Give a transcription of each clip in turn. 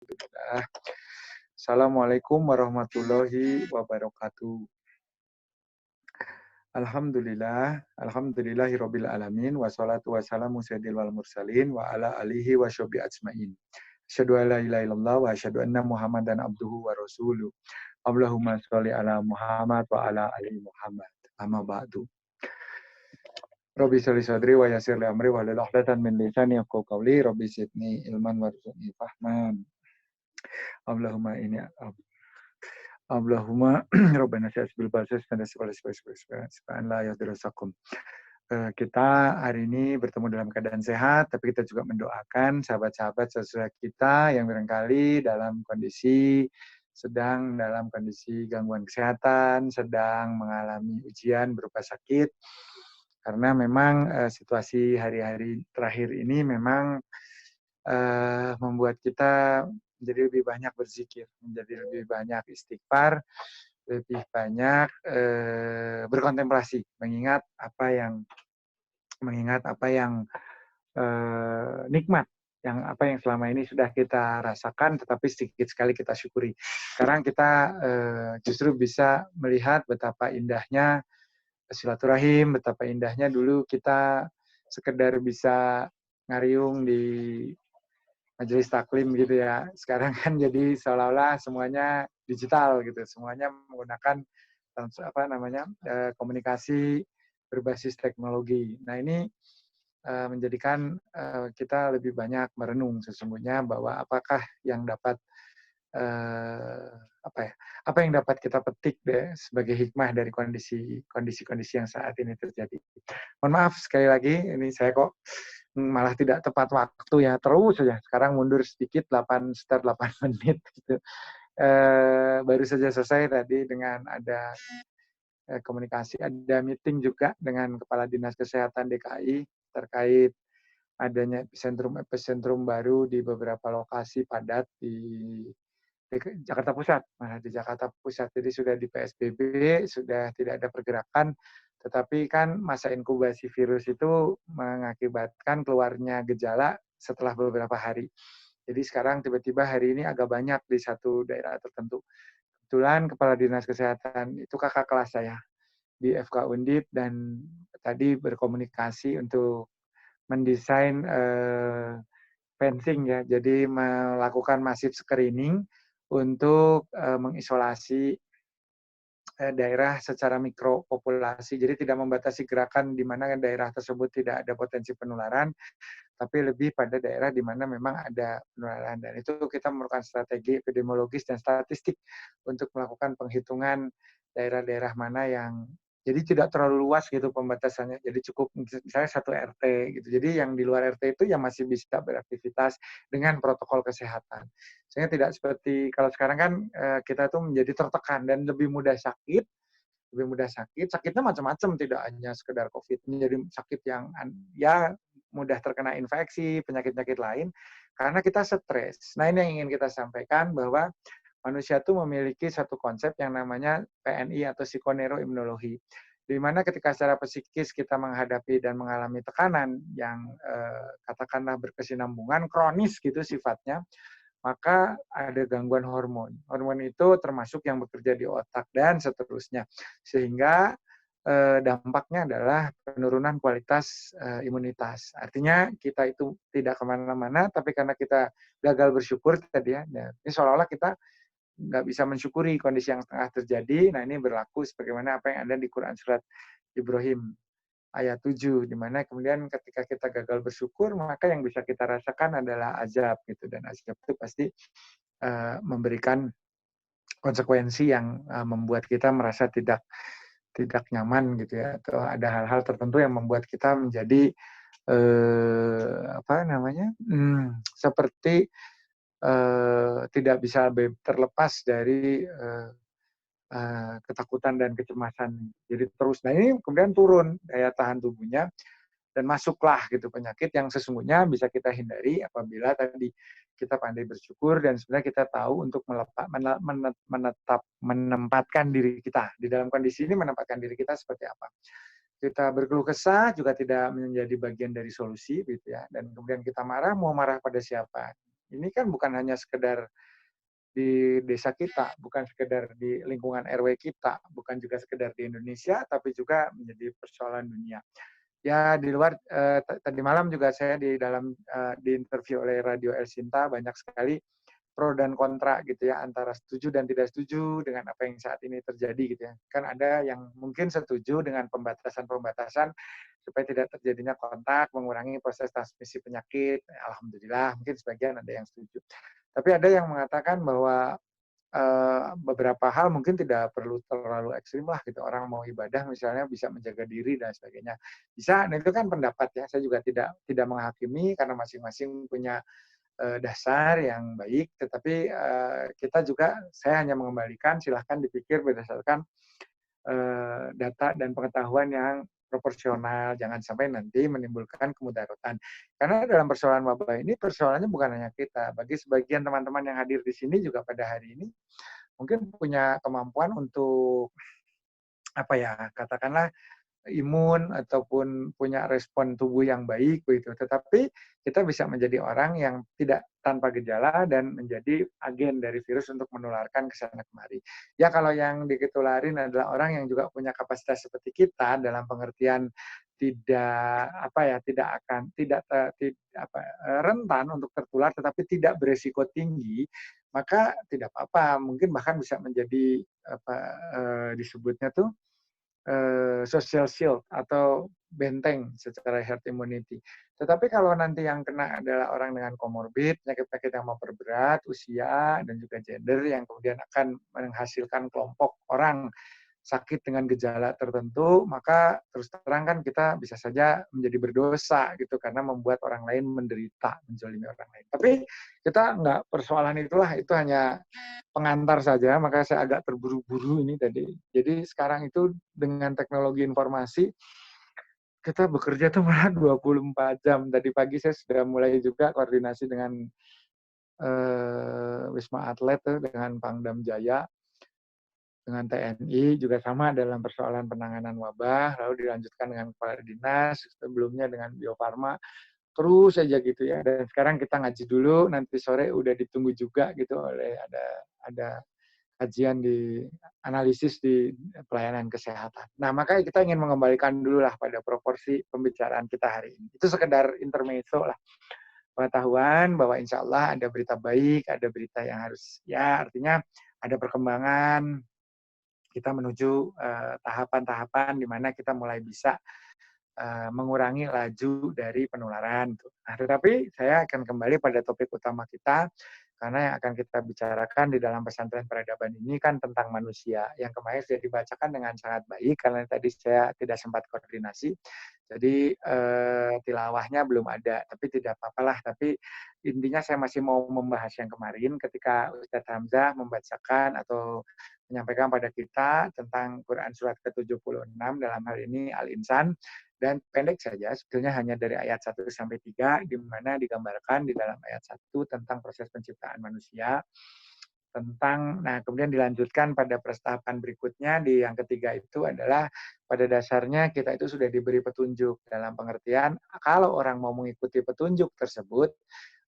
Alhamdulillah. Assalamualaikum warahmatullahi wabarakatuh. Alhamdulillahirabbil alamin wassalatu wassalamu sayyidil wal mursalin wa ala alihi wasyobi ajmain. Asyhadu an la ilaha illallah wa asyhadu anna Muhammadan abduhu wa rasuluh. Allahumma sholli ala Muhammad wa ala ali Muhammad. Amma ba'du. Rabbi sholli sadri wa yassir li amri wa hlul 'uqdatam min lisani yafqahu qawli. Rabbi zidni ilman warzuqni fahman. Allahumma inni Allahumma Rabbana sya'bil basis dan sepan la yadrusakum. Kita hari ini bertemu dalam keadaan sehat, tapi kita juga mendoakan sahabat-sahabat saudara kita yang barangkali sedang dalam kondisi gangguan kesehatan, sedang mengalami ujian berupa sakit, karena memang situasi hari-hari terakhir ini memang membuat kita menjadi lebih banyak berzikir, menjadi lebih banyak istighfar, lebih banyak berkontemplasi, mengingat apa yang nikmat, apa yang selama ini sudah kita rasakan, tetapi sedikit sekali kita syukuri. Sekarang kita justru bisa melihat betapa indahnya silaturahim, betapa indahnya dulu kita sekedar bisa ngariung di majelis taklim gitu ya. Sekarang kan jadi seolah-olah semuanya digital gitu, semuanya menggunakan komunikasi berbasis teknologi. Nah ini menjadikan kita lebih banyak merenung sesungguhnya bahwa apakah yang dapat apa yang dapat kita petik deh sebagai hikmah dari kondisi yang saat ini terjadi. Mohon maaf sekali lagi, ini saya kok malah tidak tepat waktu ya, terus saja. Sekarang mundur sedikit, sekitar 8 menit. Gitu. Baru saja selesai tadi dengan ada komunikasi, ada meeting juga dengan Kepala Dinas Kesehatan DKI terkait adanya epicentrum baru di beberapa lokasi padat di Jakarta Pusat. Nah, di Jakarta Pusat jadi sudah di PSBB, sudah tidak ada pergerakan, tetapi kan masa inkubasi virus itu mengakibatkan keluarnya gejala setelah beberapa hari. Jadi sekarang tiba-tiba hari ini agak banyak di satu daerah tertentu. Kebetulan Kepala Dinas Kesehatan itu kakak kelas saya di FK Undip dan tadi berkomunikasi untuk mendesain fencing ya, jadi melakukan masif screening untuk mengisolasi daerah secara mikropopulasi. Jadi tidak membatasi gerakan di mana daerah tersebut tidak ada potensi penularan, tapi lebih pada daerah di mana memang ada penularan. Dan itu kita memerlukan strategi epidemiologis dan statistik untuk melakukan penghitungan daerah-daerah mana yang jadi tidak terlalu luas gitu pembatasannya. Jadi cukup misalnya satu RT gitu. Jadi yang di luar RT itu yang masih bisa beraktivitas dengan protokol kesehatan. Sehingga tidak seperti kalau sekarang kan kita tuh menjadi tertekan dan lebih mudah sakit. Sakitnya macam-macam, tidak hanya sekedar COVID, menjadi sakit yang ya mudah terkena infeksi, penyakit-penyakit lain, karena kita stres. Nah ini yang ingin kita sampaikan bahwa manusia itu memiliki satu konsep yang namanya PNI atau psikoneuroimunologi, di mana ketika secara psikis kita menghadapi dan mengalami tekanan yang katakanlah berkesinambungan, kronis gitu sifatnya, maka ada gangguan hormon. Hormon itu termasuk yang bekerja di otak dan seterusnya. Sehingga dampaknya adalah penurunan kualitas imunitas. Artinya kita itu tidak kemana-mana, tapi karena kita gagal bersyukur tadi ya, ini seolah-olah kita nggak bisa mensyukuri kondisi yang tengah terjadi. Nah ini berlaku sebagaimana apa yang ada di Quran Surat Ibrahim ayat 7, di mana kemudian ketika kita gagal bersyukur, maka yang bisa kita rasakan adalah azab gitu, dan azab itu pasti memberikan konsekuensi yang membuat kita merasa tidak nyaman gitu ya, atau ada hal-hal tertentu yang membuat kita menjadi seperti tidak bisa terlepas dari ketakutan dan kecemasan. Jadi terus, nah ini kemudian turun daya tahan tubuhnya dan masuklah gitu penyakit yang sesungguhnya bisa kita hindari apabila tadi kita pandai bersyukur dan sebenarnya kita tahu untuk menempatkan diri kita di dalam kondisi ini, menempatkan diri kita seperti apa. Kita berkeluh kesah juga tidak menjadi bagian dari solusi gitu ya, dan kemudian kita marah, mau marah pada siapa? ini kan bukan hanya sekedar di desa kita, bukan sekedar di lingkungan RW kita, bukan juga sekedar di Indonesia, tapi juga menjadi persoalan dunia. Ya di luar tadi malam juga saya di interview oleh Radio El Sinta banyak sekali pro dan kontra gitu ya, antara setuju dan tidak setuju dengan apa yang saat ini terjadi gitu ya. Kan ada yang mungkin setuju dengan pembatasan-pembatasan supaya tidak terjadinya kontak, mengurangi proses transmisi penyakit. Alhamdulillah, mungkin sebagian ada yang setuju. Tapi ada yang mengatakan bahwa beberapa hal mungkin tidak perlu terlalu ekstrim lah gitu. Orang mau ibadah misalnya bisa menjaga diri dan sebagainya. Bisa, nah itu kan pendapat ya. Saya juga tidak menghakimi karena masing-masing punya dasar yang baik, tetapi kita juga saya hanya mengembalikan silahkan dipikir berdasarkan data dan pengetahuan yang proporsional, jangan sampai nanti menimbulkan kemudaratan. Karena dalam persoalan wabah ini persoalannya bukan hanya kita, bagi sebagian teman-teman yang hadir di sini juga pada hari ini mungkin punya kemampuan untuk apa ya, katakanlah imun ataupun punya respon tubuh yang baik begitu. Tetapi kita bisa menjadi orang yang tidak tanpa gejala dan menjadi agen dari virus untuk menularkan ke sana kemari. Ya kalau yang ditularin adalah orang yang juga punya kapasitas seperti kita dalam pengertian tidak apa ya tidak rentan untuk tertular tetapi tidak beresiko tinggi, maka tidak apa-apa, mungkin bahkan bisa menjadi apa disebutnya tuh social shield atau benteng secara herd immunity. Tetapi kalau nanti yang kena adalah orang dengan komorbid, penyakit-penyakit yang memperberat, usia, dan juga gender yang kemudian akan menghasilkan kelompok orang sakit dengan gejala tertentu, maka terus terang kan kita bisa saja menjadi berdosa gitu karena membuat orang lain menderita, menzalimi orang lain. Tapi kita nggak persoalan itulah, itu hanya pengantar saja, maka saya agak terburu-buru ini tadi. Jadi sekarang itu dengan teknologi informasi, kita bekerja tuh malah 24 jam. Tadi pagi saya sudah mulai juga koordinasi dengan Wisma Atlet tuh, dengan Pangdam Jaya, dengan TNI juga sama dalam persoalan penanganan wabah, lalu dilanjutkan dengan kepala dinas, sebelumnya dengan Bio Farma, terus saja gitu ya. Dan sekarang kita ngaji dulu, nanti sore udah ditunggu juga gitu oleh ada kajian di analisis di pelayanan kesehatan. Nah, makanya kita ingin mengembalikan dulu lah pada proporsi pembicaraan kita hari ini. Itu sekedar intermezzo lah. Pengetahuan bahwa insya Allah ada berita baik, ada berita yang harus, ya artinya ada perkembangan, kita menuju tahapan-tahapan di mana kita mulai bisa mengurangi laju dari penularan. Nah, tetapi saya akan kembali pada topik utama kita, karena yang akan kita bicarakan di dalam pesantren peradaban ini kan tentang manusia, yang kemarin sudah dibacakan dengan sangat baik, karena tadi saya tidak sempat koordinasi, jadi tilawahnya belum ada, tapi tidak apa-apalah. Tapi intinya saya masih mau membahas yang kemarin ketika Ustadz Hamzah membacakan atau menyampaikan pada kita tentang Quran surat ke-76 dalam hal ini Al-Insan, dan pendek saja sebetulnya hanya dari ayat 1 sampai 3 di mana digambarkan di dalam ayat 1 tentang proses penciptaan manusia, tentang kemudian dilanjutkan pada tahapan berikutnya di yang ketiga itu adalah pada dasarnya kita itu sudah diberi petunjuk dalam pengertian kalau orang mau mengikuti petunjuk tersebut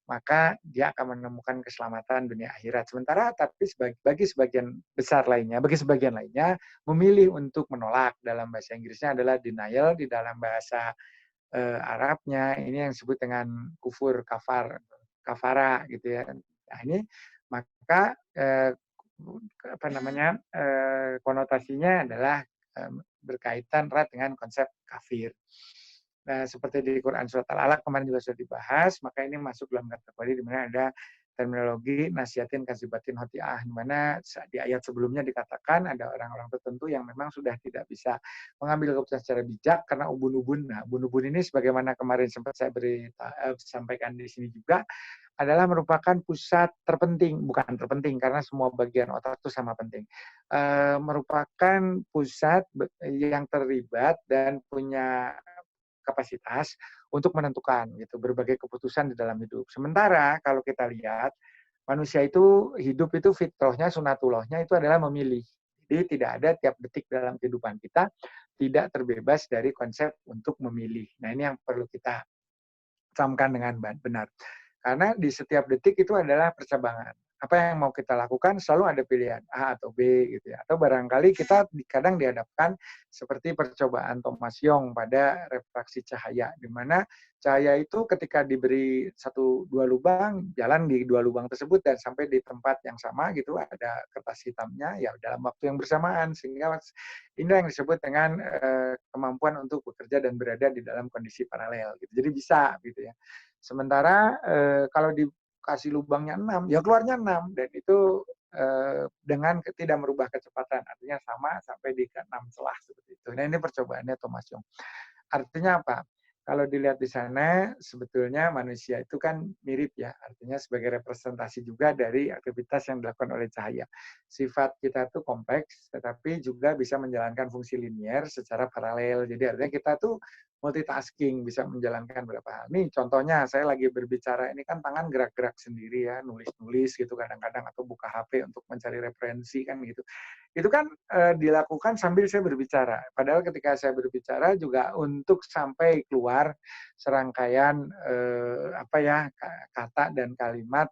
maka dia akan menemukan keselamatan dunia akhirat. Sementara tapi bagi sebagian besar lainnya, bagi sebagian lainnya memilih untuk menolak. Dalam bahasa Inggrisnya adalah denial, di dalam bahasa Arabnya ini yang disebut dengan kufur kafara gitu ya. Nah, ini maka apa namanya konotasinya adalah berkaitan erat dengan konsep kafir. Nah, seperti di Quran Surat Al-Alaq kemarin juga sudah dibahas, maka ini masuk dalam kategori di mana ada terminologi nasihatin kasibatin hotiah, di mana di ayat sebelumnya dikatakan ada orang-orang tertentu yang memang sudah tidak bisa mengambil keputusan secara bijak karena ubun-ubun. Nah, ubun-ubun ini sebagaimana kemarin sempat saya sampaikan di sini juga, adalah merupakan pusat terpenting, bukan terpenting karena semua bagian otak itu sama penting, merupakan pusat yang terlibat dan punya kapasitas untuk menentukan gitu berbagai keputusan di dalam hidup. Sementara kalau kita lihat manusia itu hidup itu fitrahnya, sunatullahnya itu adalah memilih. Jadi tidak ada tiap detik dalam kehidupan kita tidak terbebas dari konsep untuk memilih. Nah, ini yang perlu kita camkan dengan benar. Karena di setiap detik itu adalah percabangan. Apa yang mau kita lakukan selalu ada pilihan A atau B gitu ya. Atau barangkali kita kadang dihadapkan seperti percobaan Thomas Young pada refraksi cahaya, di mana cahaya itu ketika diberi 1-2 lubang, jalan di 2 lubang tersebut dan sampai di tempat yang sama gitu, ada kertas hitamnya ya dalam waktu yang bersamaan. Sehingga ini yang disebut dengan kemampuan untuk bekerja dan berada di dalam kondisi paralel gitu. Jadi bisa gitu ya. Sementara kalau dikasih lubangnya 6, ya keluarnya 6 dan itu dengan tidak merubah kecepatan, artinya sama sampai di 6 celah seperti itu. Nah ini percobaannya Thomas Young. Artinya apa? Kalau dilihat di sana, sebetulnya manusia itu kan mirip ya, artinya sebagai representasi juga dari aktivitas yang dilakukan oleh cahaya. Sifat kita itu kompleks, tetapi juga bisa menjalankan fungsi linier secara paralel. Jadi artinya kita tuh multitasking, bisa menjalankan beberapa hal. Nih contohnya, saya lagi berbicara, ini kan tangan gerak-gerak sendiri ya, nulis-nulis gitu kadang-kadang, atau buka HP untuk mencari referensi kan gitu. Itu kan dilakukan sambil saya berbicara. Padahal ketika saya berbicara juga untuk sampai keluar serangkaian kata dan kalimat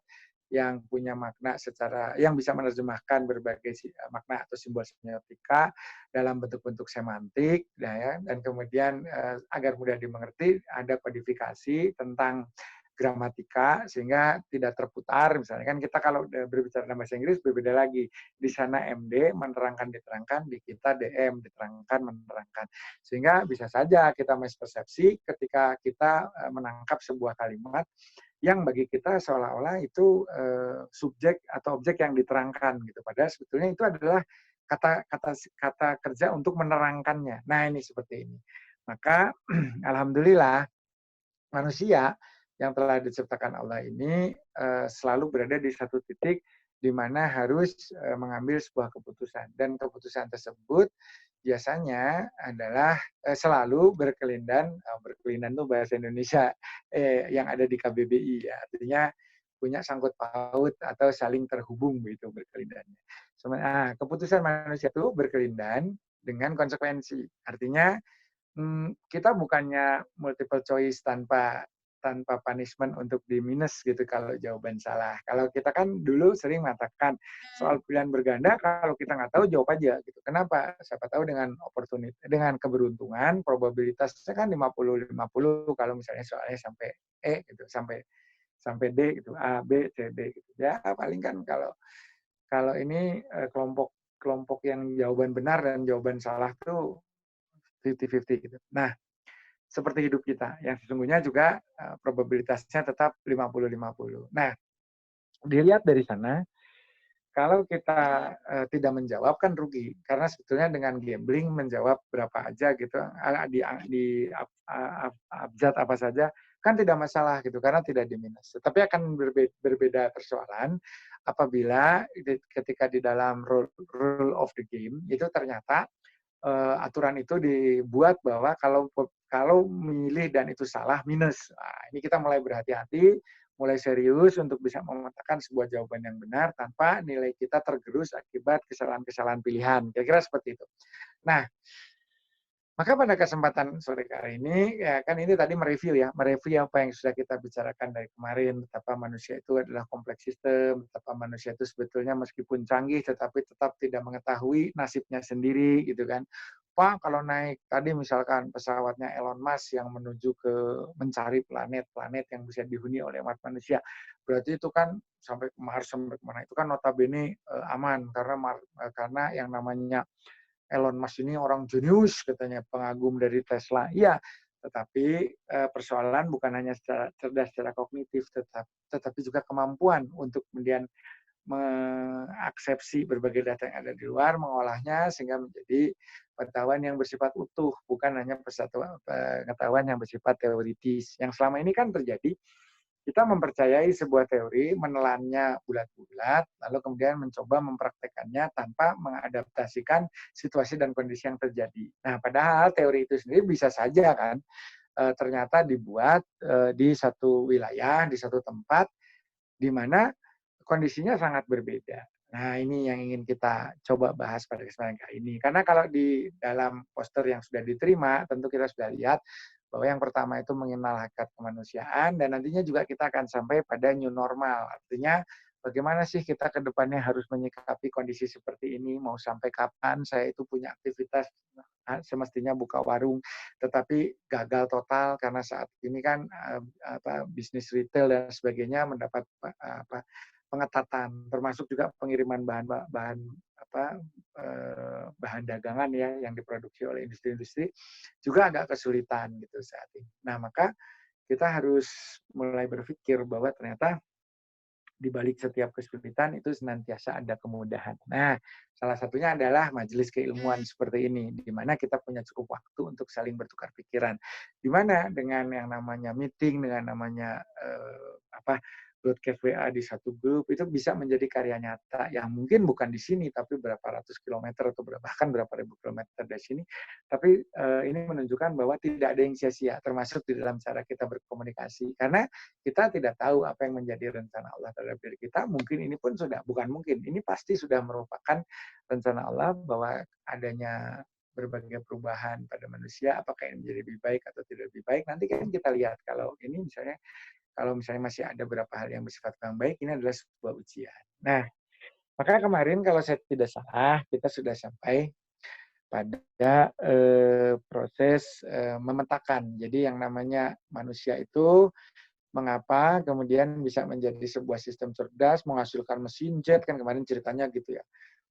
yang punya makna secara yang bisa menerjemahkan berbagai makna atau simbol semiotika dalam bentuk-bentuk semantik ya, dan kemudian agar mudah dimengerti ada kodifikasi tentang gramatika sehingga tidak terputar. Misalnya kan kita kalau berbicara dalam bahasa Inggris berbeda lagi. Di sana MD menerangkan diterangkan, di kita DM diterangkan menerangkan. Sehingga bisa saja kita mispersepsi ketika kita menangkap sebuah kalimat yang bagi kita seolah-olah itu subjek atau objek yang diterangkan gitu. Padahal sebetulnya itu adalah kata kerja untuk menerangkannya. Nah, ini seperti ini. Maka alhamdulillah manusia yang telah diciptakan Allah ini selalu berada di satu titik di mana harus mengambil sebuah keputusan. Dan keputusan tersebut biasanya adalah selalu berkelindan itu bahasa Indonesia yang ada di KBBI ya. Artinya punya sangkut paut atau saling terhubung begitu berkelindannya. Keputusan manusia itu berkelindan dengan konsekuensi. Artinya kita bukannya multiple choice tanpa punishment untuk di minus gitu kalau jawaban salah. Kalau kita kan dulu sering mengatakan soal pilihan berganda, kalau kita nggak tahu jawab aja gitu. Kenapa? Siapa tahu dengan dengan keberuntungan probabilitasnya kan 50-50 kalau misalnya soalnya sampai E gitu, sampai D gitu, A, B, C, D gitu. Ya paling kan kalau kalau ini kelompok yang jawaban benar dan jawaban salah tuh 50-50 gitu. Nah, seperti hidup kita yang sesungguhnya juga probabilitasnya tetap 50-50. Nah, dilihat dari sana, kalau kita tidak menjawab kan rugi karena sebetulnya dengan gambling menjawab berapa aja gitu di abjad apa saja kan tidak masalah gitu karena tidak diminus. Tetapi akan berbeda persoalan apabila ketika di dalam rule of the game itu ternyata aturan itu dibuat bahwa kalau memilih dan itu salah minus. Nah, ini kita mulai berhati-hati, mulai serius untuk bisa memetakan sebuah jawaban yang benar tanpa nilai kita tergerus akibat kesalahan-kesalahan pilihan. Kira-kira seperti itu. Nah, maka pada kesempatan sore kali ini, ya kan ini tadi mereview apa yang sudah kita bicarakan dari kemarin, betapa manusia itu adalah kompleks sistem, betapa manusia itu sebetulnya meskipun canggih, tetapi tetap tidak mengetahui nasibnya sendiri, gitu kan. Pak, kalau naik tadi misalkan pesawatnya Elon Musk yang menuju ke mencari planet-planet yang bisa dihuni oleh umat manusia, berarti itu kan sampai ke Mars, sampai kemana, itu kan notabene aman, karena yang namanya Elon Musk ini orang jenius katanya, pengagum dari Tesla. Iya, tetapi persoalan bukan hanya secara cerdas secara kognitif, tetapi juga kemampuan untuk kemudian mengaksepsi berbagai data yang ada di luar, mengolahnya sehingga menjadi pengetahuan yang bersifat utuh, bukan hanya pengetahuan yang bersifat teoritis. Yang selama ini kan terjadi, kita mempercayai sebuah teori, menelannya bulat-bulat, lalu kemudian mencoba mempraktekannya tanpa mengadaptasikan situasi dan kondisi yang terjadi. Nah, padahal teori itu sendiri bisa saja kan ternyata dibuat di satu wilayah, di satu tempat, di mana kondisinya sangat berbeda. Nah, ini yang ingin kita coba bahas pada kesempatan kali ini. Karena kalau di dalam poster yang sudah diterima, tentu kita sudah lihat bahwa yang pertama itu mengenal hakikat kemanusiaan, dan nantinya juga kita akan sampai pada new normal. Artinya bagaimana sih kita ke depannya harus menyikapi kondisi seperti ini, mau sampai kapan saya itu punya aktivitas semestinya buka warung, tetapi gagal total karena saat ini kan bisnis retail dan sebagainya mendapat pengetatan, termasuk juga pengiriman bahan dagangan ya yang diproduksi oleh industri-industri juga agak kesulitan gitu saat ini. Nah, maka kita harus mulai berpikir bahwa ternyata di balik setiap kesulitan itu senantiasa ada kemudahan. Nah, salah satunya adalah majelis keilmuan seperti ini, di mana kita punya cukup waktu untuk saling bertukar pikiran. Di mana dengan yang namanya meeting, dengan namanya broadcast WA di satu grup, itu bisa menjadi karya nyata yang mungkin bukan di sini, tapi berapa ratus kilometer atau bahkan berapa ribu kilometer dari sini. Tapi ini menunjukkan bahwa tidak ada yang sia-sia, termasuk di dalam cara kita berkomunikasi. Karena kita tidak tahu apa yang menjadi rencana Allah terhadap diri kita. Mungkin ini pun bukan mungkin, ini pasti sudah merupakan rencana Allah bahwa adanya berbagai perubahan pada manusia, apakah ini menjadi lebih baik atau tidak lebih baik. Nanti kan kita lihat kalau ini kalau misalnya masih ada beberapa hal yang bersifat kurang baik, ini adalah sebuah ujian. Nah, maka kemarin kalau saya tidak salah, kita sudah sampai pada proses memetakan. Jadi yang namanya manusia itu mengapa kemudian bisa menjadi sebuah sistem cerdas, menghasilkan mesin jet, kan kemarin ceritanya gitu ya,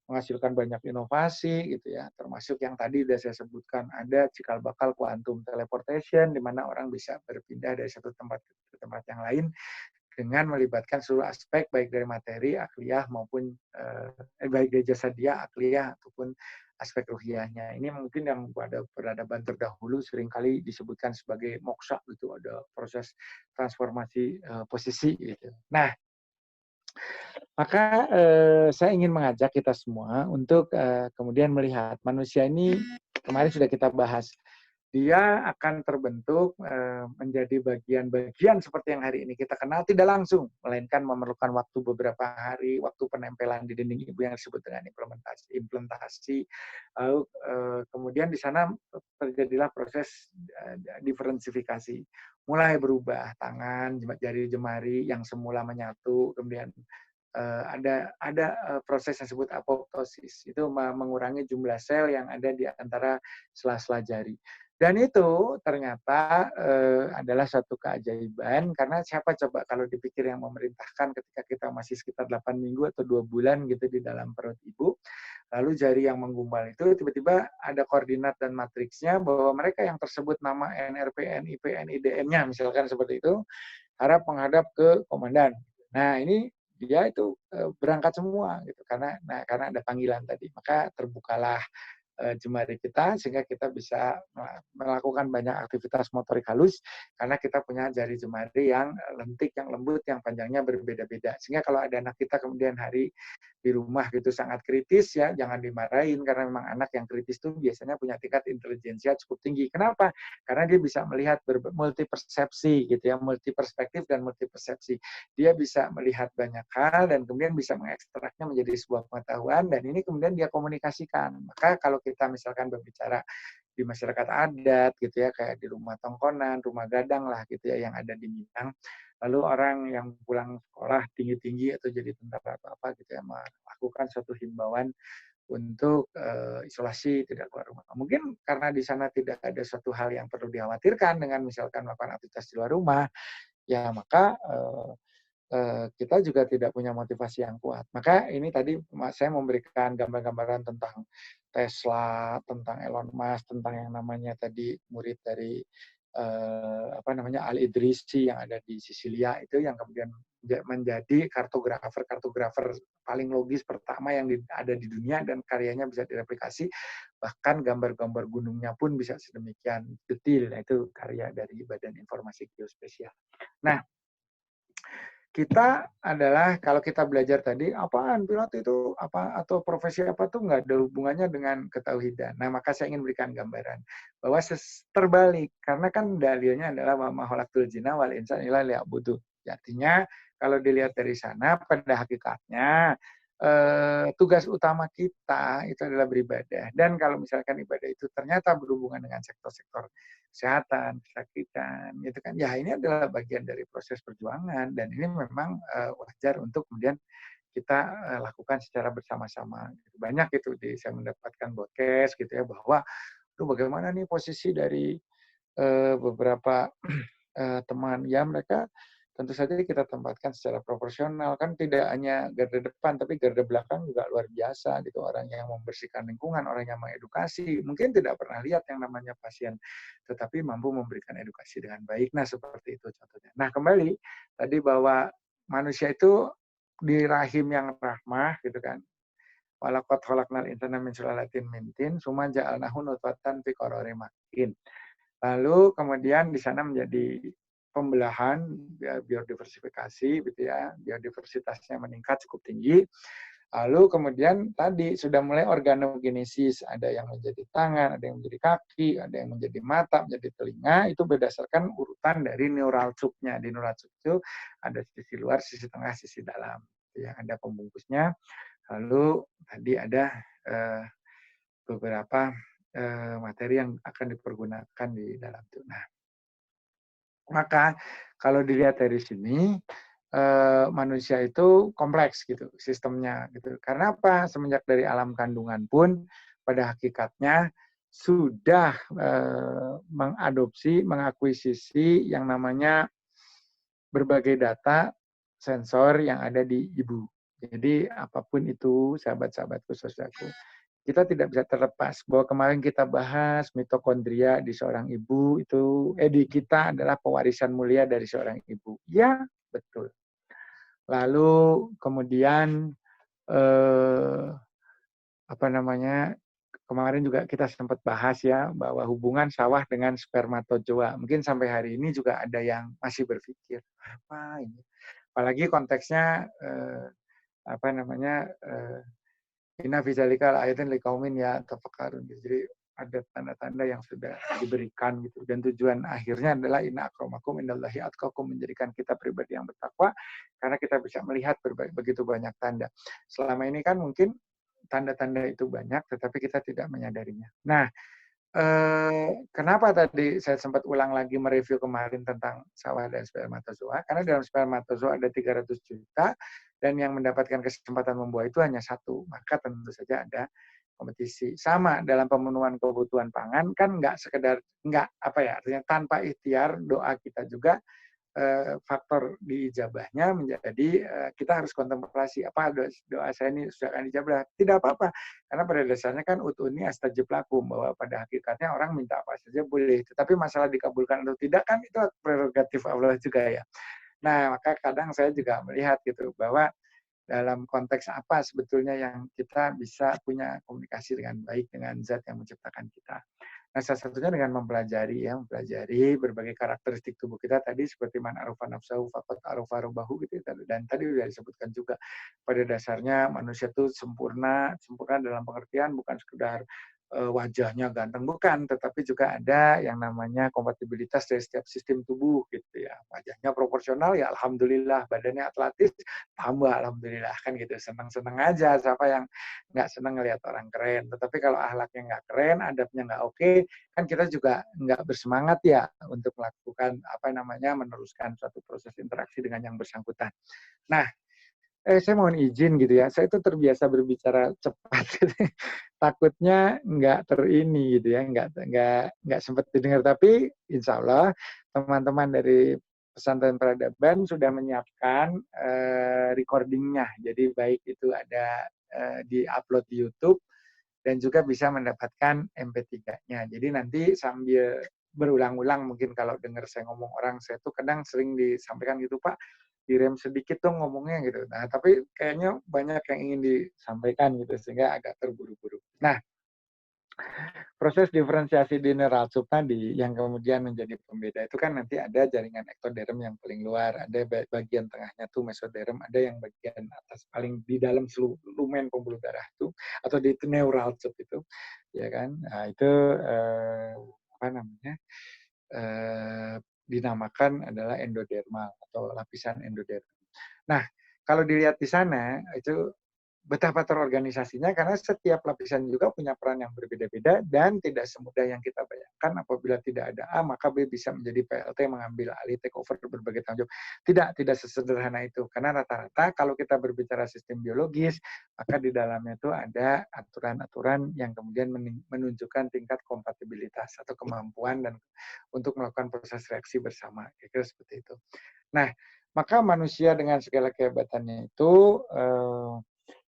menghasilkan banyak inovasi gitu ya, termasuk yang tadi sudah saya sebutkan, ada cikal bakal quantum teleportation, di mana orang bisa berpindah dari satu tempat ke tempat yang lain dengan melibatkan seluruh aspek baik dari materi, akliyah maupun baik dari jasadiah, akliyah ataupun aspek ruhiyahnya. Ini mungkin yang pada peradaban terdahulu seringkali disebutkan sebagai moksa gitu, ada proses transformasi posisi gitu. Nah, maka saya ingin mengajak kita semua untuk kemudian melihat manusia ini kemarin sudah kita bahas. Dia akan terbentuk menjadi bagian-bagian seperti yang hari ini kita kenal tidak langsung, melainkan memerlukan waktu beberapa hari, waktu penempelan di dinding ibu yang disebut dengan implementasi. Lalu kemudian di sana terjadilah proses diferensifikasi. Mulai berubah tangan, jari jemari yang semula menyatu, kemudian ada proses yang disebut apoptosis. Itu mengurangi jumlah sel yang ada di antara sela-sela jari. Dan itu ternyata adalah satu keajaiban, karena siapa coba kalau dipikir yang memerintahkan ketika kita masih sekitar 8 minggu atau 2 bulan gitu di dalam perut ibu, lalu jari yang menggumpal itu tiba-tiba ada koordinat dan matriksnya bahwa mereka yang tersebut nama NRP, NIP, NIDM-nya misalkan seperti itu, harap menghadap ke komandan. Nah, ini dia itu berangkat semua gitu karena ada panggilan tadi. Maka terbukalah jemari kita sehingga kita bisa melakukan banyak aktivitas motorik halus karena kita punya jari jemari yang lentik, yang lembut, yang panjangnya berbeda-beda. Sehingga kalau ada anak kita kemudian hari di rumah gitu sangat kritis ya, jangan dimarahin karena memang anak yang kritis itu biasanya punya tingkat intelijensia cukup tinggi. Kenapa? Karena dia bisa melihat multi persepsi gitu ya, multi perspektif dan multi persepsi. Dia bisa melihat banyak hal dan kemudian bisa mengekstraknya menjadi sebuah pengetahuan dan ini kemudian dia komunikasikan. Maka kalau kita misalkan berbicara di masyarakat adat gitu ya, kayak di rumah tongkonan, rumah gadang lah gitu ya yang ada di Minang, lalu orang yang pulang sekolah tinggi-tinggi atau jadi tentara atau apa gitu ya melakukan suatu himbauan untuk isolasi tidak keluar rumah. Mungkin karena di sana tidak ada suatu hal yang perlu dikhawatirkan dengan misalkan melakukan aktivitas di luar rumah, ya maka kita juga tidak punya motivasi yang kuat. Maka ini tadi saya memberikan gambar-gambaran tentang Tesla, tentang Elon Musk, tentang yang namanya tadi murid dari Al-Idrisi yang ada di Sisilia itu yang kemudian menjadi kartografer paling logis pertama yang ada di dunia dan karyanya bisa direplikasi, bahkan gambar-gambar gunungnya pun bisa sedemikian detail. Nah, itu karya dari Badan Informasi Geospasial. Nah, kita adalah kalau kita belajar tadi apaan pilot itu apa atau profesi apa tuh nggak ada hubungannya dengan ketauhidan. Nah, maka saya ingin berikan gambaran bahwa terbalik karena kan dalilnya adalah wa ma khalaqtul jinna wal insa illa liya'budun. Artinya kalau dilihat dari sana pada hakikatnya tugas utama kita itu adalah beribadah. Dan kalau misalkan ibadah itu ternyata berhubungan dengan sektor-sektor kesehatan, kesakitan, gitu kan, ya ini adalah bagian dari proses perjuangan dan ini memang wajar untuk kemudian kita lakukan secara bersama-sama. Banyak itu saya mendapatkan podcast gitu ya bahwa, tuh bagaimana nih posisi dari beberapa teman ya mereka tentu saja kita tempatkan secara proporsional kan tidak hanya garda depan tapi garda belakang juga luar biasa gitu orang yang membersihkan lingkungan orang yang mengedukasi mungkin tidak pernah lihat yang namanya pasien tetapi mampu memberikan edukasi dengan baik nah seperti itu contohnya nah kembali tadi bahwa manusia itu di rahim yang rahmah gitu kan walaqad khalaqnal insana min sulalatin min tin tsumma ja'alnahu nutfatan fi qararin makin. Lalu kemudian di sana menjadi pembelahan biodiversifikasi gitu ya, biodiversitasnya meningkat cukup tinggi. Lalu kemudian tadi sudah mulai organogenesis, ada yang menjadi tangan, ada yang menjadi kaki, ada yang menjadi mata, menjadi telinga, itu berdasarkan urutan dari neural tube-nya. Di neural tube itu ada sisi luar, sisi tengah, sisi dalam. Yang ada pembungkusnya. Lalu tadi ada beberapa materi yang akan dipergunakan di dalam itu. Nah, maka kalau dilihat dari sini manusia itu kompleks gitu sistemnya gitu. Karena apa? Semenjak dari alam kandungan pun pada hakikatnya sudah mengadopsi, mengakuisisi yang namanya berbagai data sensor yang ada di ibu. Jadi apapun itu sahabat-sahabatku saudaraku kita tidak bisa terlepas bahwa kemarin kita bahas mitokondria di seorang ibu itu di kita adalah pewarisan mulia dari seorang ibu. Ya, betul. Lalu kemudian eh, apa namanya? Kemarin juga kita sempat bahas ya bahwa hubungan sawah dengan spermatozoa. Mungkin sampai hari ini juga ada yang masih berpikir apa ini. Apalagi konteksnya apa namanya Inna fi dzalika laayatin liqaumin yatafakkarun. Jadi ada tanda-tanda yang sudah diberikan gitu dan tujuan akhirnya adalah inna akramakum indallahi atqakum menjadikan kita pribadi yang bertakwa karena kita bisa melihat begitu banyak tanda. Selama ini kan mungkin tanda-tanda itu banyak tetapi kita tidak menyadarinya. Nah, kenapa tadi saya sempat ulang lagi mereview kemarin tentang sawah dan spermatozoa? Karena dalam spermatozoa ada 300 juta dan yang mendapatkan kesempatan membuah itu hanya satu. Maka tentu saja ada kompetisi. Sama dalam pemenuhan kebutuhan pangan kan nggak sekedar nggak apa ya artinya tanpa ikhtiar doa kita juga faktor diijabahnya menjadi kita harus kontemplasi apa doa saya ini sudah akan dijabah tidak apa-apa karena pada dasarnya kan utuni astajib lakum bahwa pada hakikatnya orang minta apa saja boleh tetapi masalah dikabulkan atau tidak kan itu prerogatif Allah juga ya nah maka kadang saya juga melihat gitu bahwa dalam konteks apa sebetulnya yang kita bisa punya komunikasi dengan baik dengan zat yang menciptakan kita. Nah, salah satunya dengan mempelajari berbagai karakteristik tubuh kita tadi seperti man arufa nafsahu faqad arufa rabbahu gitu dan tadi sudah disebutkan juga pada dasarnya manusia itu sempurna dalam pengertian bukan sekedar wajahnya ganteng bukan, tetapi juga ada yang namanya kompatibilitas dari setiap sistem tubuh gitu ya. Wajahnya proporsional ya alhamdulillah, badannya atletis tambah alhamdulillah kan gitu. Senang-senang aja siapa yang nggak senang ngelihat orang keren. Tetapi kalau akhlaknya nggak keren, adabnya nggak oke, kan kita juga nggak bersemangat ya untuk melakukan apa namanya meneruskan suatu proses interaksi dengan yang bersangkutan. Nah, saya mohon izin gitu ya. Saya itu terbiasa berbicara cepat. Takutnya nggak terini gitu ya, nggak sempat didengar. Tapi insya Allah teman-teman dari pesantren peradaban sudah menyiapkan recordingnya. Jadi baik itu ada di-upload di YouTube dan juga bisa mendapatkan MP3-nya. Jadi nanti sambil berulang-ulang mungkin kalau dengar saya ngomong orang, saya tuh kadang sering disampaikan gitu, Pak, direm sedikit dong ngomongnya gitu. Nah, tapi kayaknya banyak yang ingin disampaikan gitu sehingga agak terburu-buru. Nah, proses diferensiasi di neural tube tadi yang kemudian menjadi pembeda itu kan nanti ada jaringan ektoderm yang paling luar, ada bagian tengahnya tuh mesoderm, ada yang bagian atas paling di dalam lumen pembuluh darah itu atau di neural tube itu, ya kan? Nah, itu apa namanya? Dinamakan adalah endodermal atau lapisan endodermal. Nah, kalau dilihat di sana itu betapa terorganisasinya karena setiap lapisan juga punya peran yang berbeda-beda dan tidak semudah yang kita bayangkan apabila tidak ada A maka B bisa menjadi PLT mengambil alih take over berbagai tanggung jawab. Tidak sesederhana itu karena rata-rata kalau kita berbicara sistem biologis maka di dalamnya itu ada aturan-aturan yang kemudian menunjukkan tingkat kompatibilitas atau kemampuan dan untuk melakukan proses reaksi bersama. Kira-kira seperti itu. Nah, maka manusia dengan segala kehebatannya itu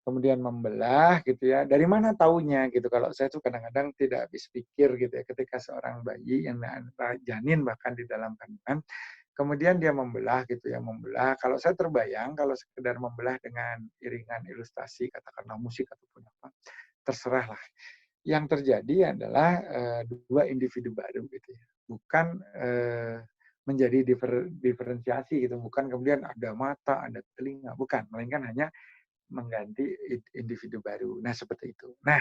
kemudian membelah gitu ya. Dari mana taunya gitu? Kalau saya tuh kadang-kadang tidak habis pikir gitu ya. Ketika seorang bayi yang janin bahkan di dalam kandungan, kemudian dia membelah gitu ya, membelah. Kalau saya terbayang kalau sekedar membelah dengan iringan ilustrasi katakanlah musik ataupun apa, terserah lah. Yang terjadi adalah dua individu baru gitu ya. Bukan menjadi diferensiasi gitu, bukan kemudian ada mata, ada telinga, bukan, melainkan hanya mengganti individu baru. Nah, seperti itu. Nah,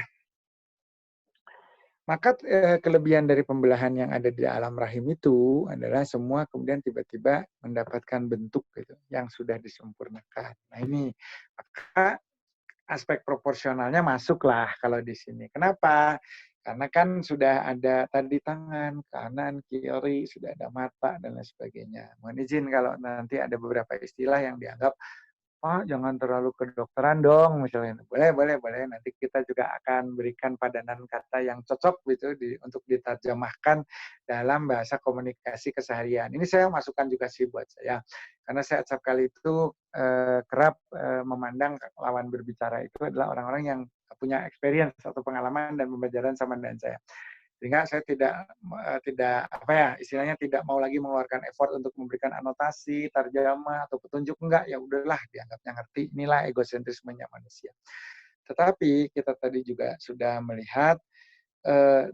maka kelebihan dari pembelahan yang ada di alam rahim itu adalah semua kemudian tiba-tiba mendapatkan bentuk gitu yang sudah disempurnakan. Nah, ini maka aspek proporsionalnya masuklah kalau di sini. Kenapa? Karena kan sudah ada tadi tangan, kanan, kiri, sudah ada mata, dan lain sebagainya. Mohon izin kalau nanti ada beberapa istilah yang dianggap Pak, jangan terlalu kedokteran dong, misalnya. Boleh. Nanti kita juga akan berikan padanan kata yang cocok gitu untuk diterjemahkan dalam bahasa komunikasi keseharian. Ini saya masukkan juga sih buat saya. Karena saya acap kali itu kerap memandang lawan berbicara itu adalah orang-orang yang punya experience atau pengalaman dan pembelajaran sama dengan saya. Sehingga saya tidak apa ya istilahnya tidak mau lagi mengeluarkan effort untuk memberikan anotasi, tarjamah atau petunjuk enggak, ya udahlah dianggapnya ngerti. Inilah egosentrismenya manusia. Tetapi kita tadi juga sudah melihat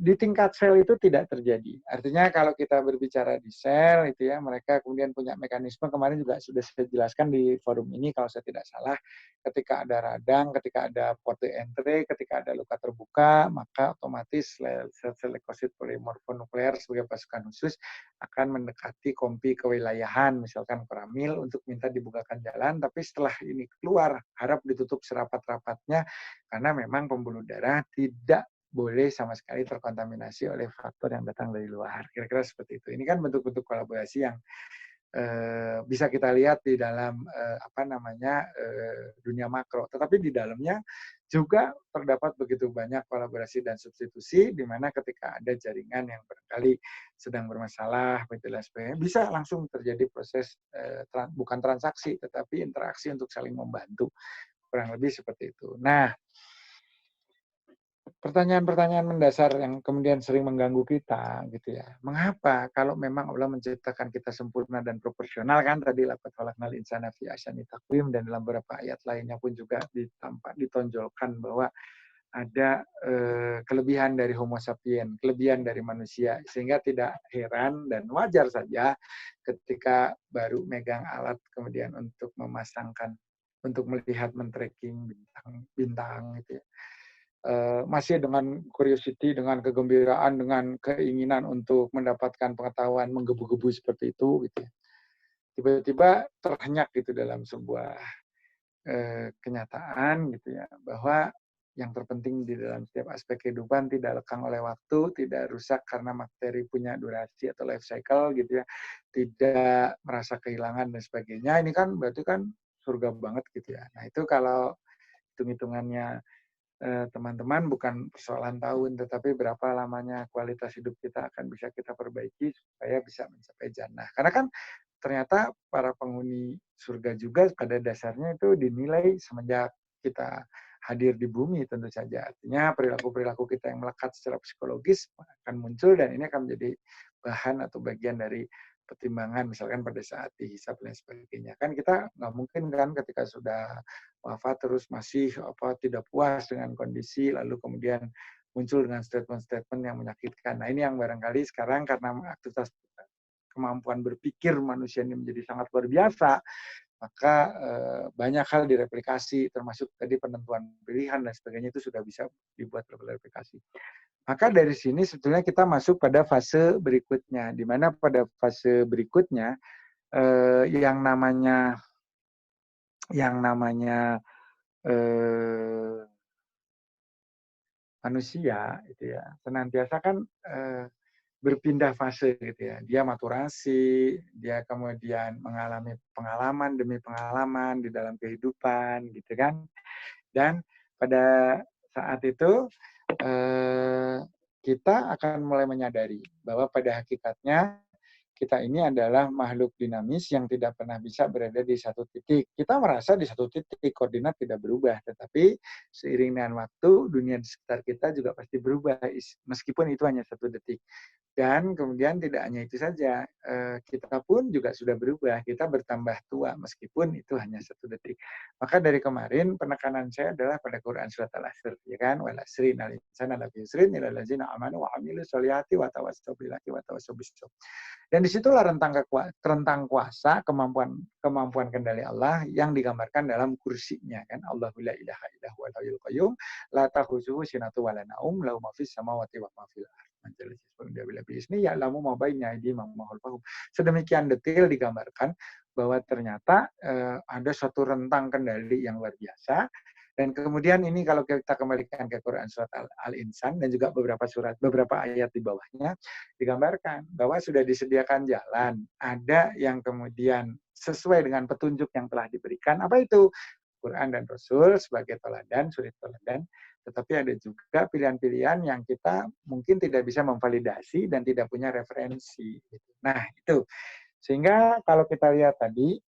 di tingkat sel itu tidak terjadi. Artinya kalau kita berbicara di sel itu ya mereka kemudian punya mekanisme kemarin juga sudah saya jelaskan di forum ini kalau saya tidak salah ketika ada radang, ketika ada port entry, ketika ada luka terbuka maka otomatis sel-sel leukosit polimorfonuklear sebagai pasukan khusus akan mendekati kompi kewilayahan misalkan koramil untuk minta dibukakan jalan tapi setelah ini keluar harap ditutup serapat-rapatnya karena memang pembuluh darah tidak boleh sama sekali terkontaminasi oleh faktor yang datang dari luar. Kira-kira seperti itu. Ini kan bentuk-bentuk kolaborasi yang bisa kita lihat di dalam dunia makro. Tetapi di dalamnya juga terdapat begitu banyak kolaborasi dan substitusi, di mana ketika ada jaringan yang barangkali sedang bermasalah, bisa langsung terjadi proses bukan transaksi, tetapi interaksi untuk saling membantu. Kurang lebih seperti itu. Nah, pertanyaan-pertanyaan mendasar yang kemudian sering mengganggu kita, gitu ya. Mengapa kalau memang Allah menciptakan kita sempurna dan proporsional kan tadi laqad khalaqnal insana fi ahsani taqwim dan dalam beberapa ayat lainnya pun juga ditonjolkan bahwa ada kelebihan dari Homo sapien, kelebihan dari manusia sehingga tidak heran dan wajar saja ketika baru megang alat kemudian untuk memasangkan untuk melihat men-tracking bintang gitu ya. Masih dengan curiosity, dengan kegembiraan, dengan keinginan untuk mendapatkan pengetahuan menggebu-gebu seperti itu, gitu ya. Tiba-tiba terhenyak gitu dalam sebuah kenyataan, gitu ya, bahwa yang terpenting di dalam setiap aspek kehidupan tidak lekang oleh waktu, tidak rusak karena materi punya durasi atau life cycle, gitu ya, tidak merasa kehilangan dan sebagainya. Ini kan berarti kan surga banget, gitu ya. Nah itu kalau hitung-hitungannya teman-teman bukan persoalan tahun, tetapi berapa lamanya kualitas hidup kita akan bisa kita perbaiki supaya bisa mencapai jannah. Karena kan ternyata para penghuni surga juga pada dasarnya itu dinilai semenjak kita hadir di bumi tentu saja. Artinya perilaku-perilaku kita yang melekat secara psikologis akan muncul dan ini akan menjadi bahan atau bagian dari pertimbangan misalkan pada saat dihisab dan sebagainya. Kan kita nggak mungkin kan ketika sudah wafat terus masih tidak puas dengan kondisi lalu kemudian muncul dengan statement-statement yang menyakitkan. Nah ini yang barangkali sekarang karena aktivitas kemampuan berpikir manusia ini menjadi sangat luar biasa, maka banyak hal direplikasi, termasuk tadi penentuan pilihan dan sebagainya itu sudah bisa dibuat replikasi. Maka dari sini sebetulnya kita masuk pada fase berikutnya, di mana pada fase berikutnya yang namanya eh, manusia itu ya senantiasa kan berpindah fase gitu ya. Dia maturasi, dia kemudian mengalami pengalaman demi pengalaman di dalam kehidupan gitu kan. Dan pada saat itu eh, kita akan mulai menyadari bahwa pada hakikatnya kita ini adalah makhluk dinamis yang tidak pernah bisa berada di satu titik. Kita merasa di satu titik koordinat tidak berubah, tetapi seiring dengan waktu dunia di sekitar kita juga pasti berubah meskipun itu hanya satu detik. Dan kemudian tidak hanya itu saja, kita pun juga sudah berubah, kita bertambah tua meskipun itu hanya satu detik. Maka dari kemarin penekanan saya adalah pada Quran surat Al-Asr, ya kan? Wal asri innal insana lafi khusrin illal ladzina amanu wa amilus solihati wa tawassaw bil haqqi wa tawassaw bis sabr. Dan disitulah rentang kuasa, kemampuan kendali Allah yang digambarkan dalam kursinya kan. Allahu la ilaha illa huwal hayyul qayyum la ta'khuzuhu sinatun wa la naum lahu ma fis samawati wa ma fil ardh. Sedemikian detail digambarkan bahwa ternyata ada suatu rentang kendali yang luar biasa. Dan kemudian ini kalau kita kembalikan ke Quran surat Al-Insan dan juga beberapa ayat di bawahnya digambarkan bahwa sudah disediakan jalan, ada yang kemudian sesuai dengan petunjuk yang telah diberikan. Apa itu? Quran dan Rasul sebagai teladan, suri teladan, tetapi ada juga pilihan-pilihan yang kita mungkin tidak bisa memvalidasi dan tidak punya referensi. Nah, itu. Sehingga kalau kita lihat tadi,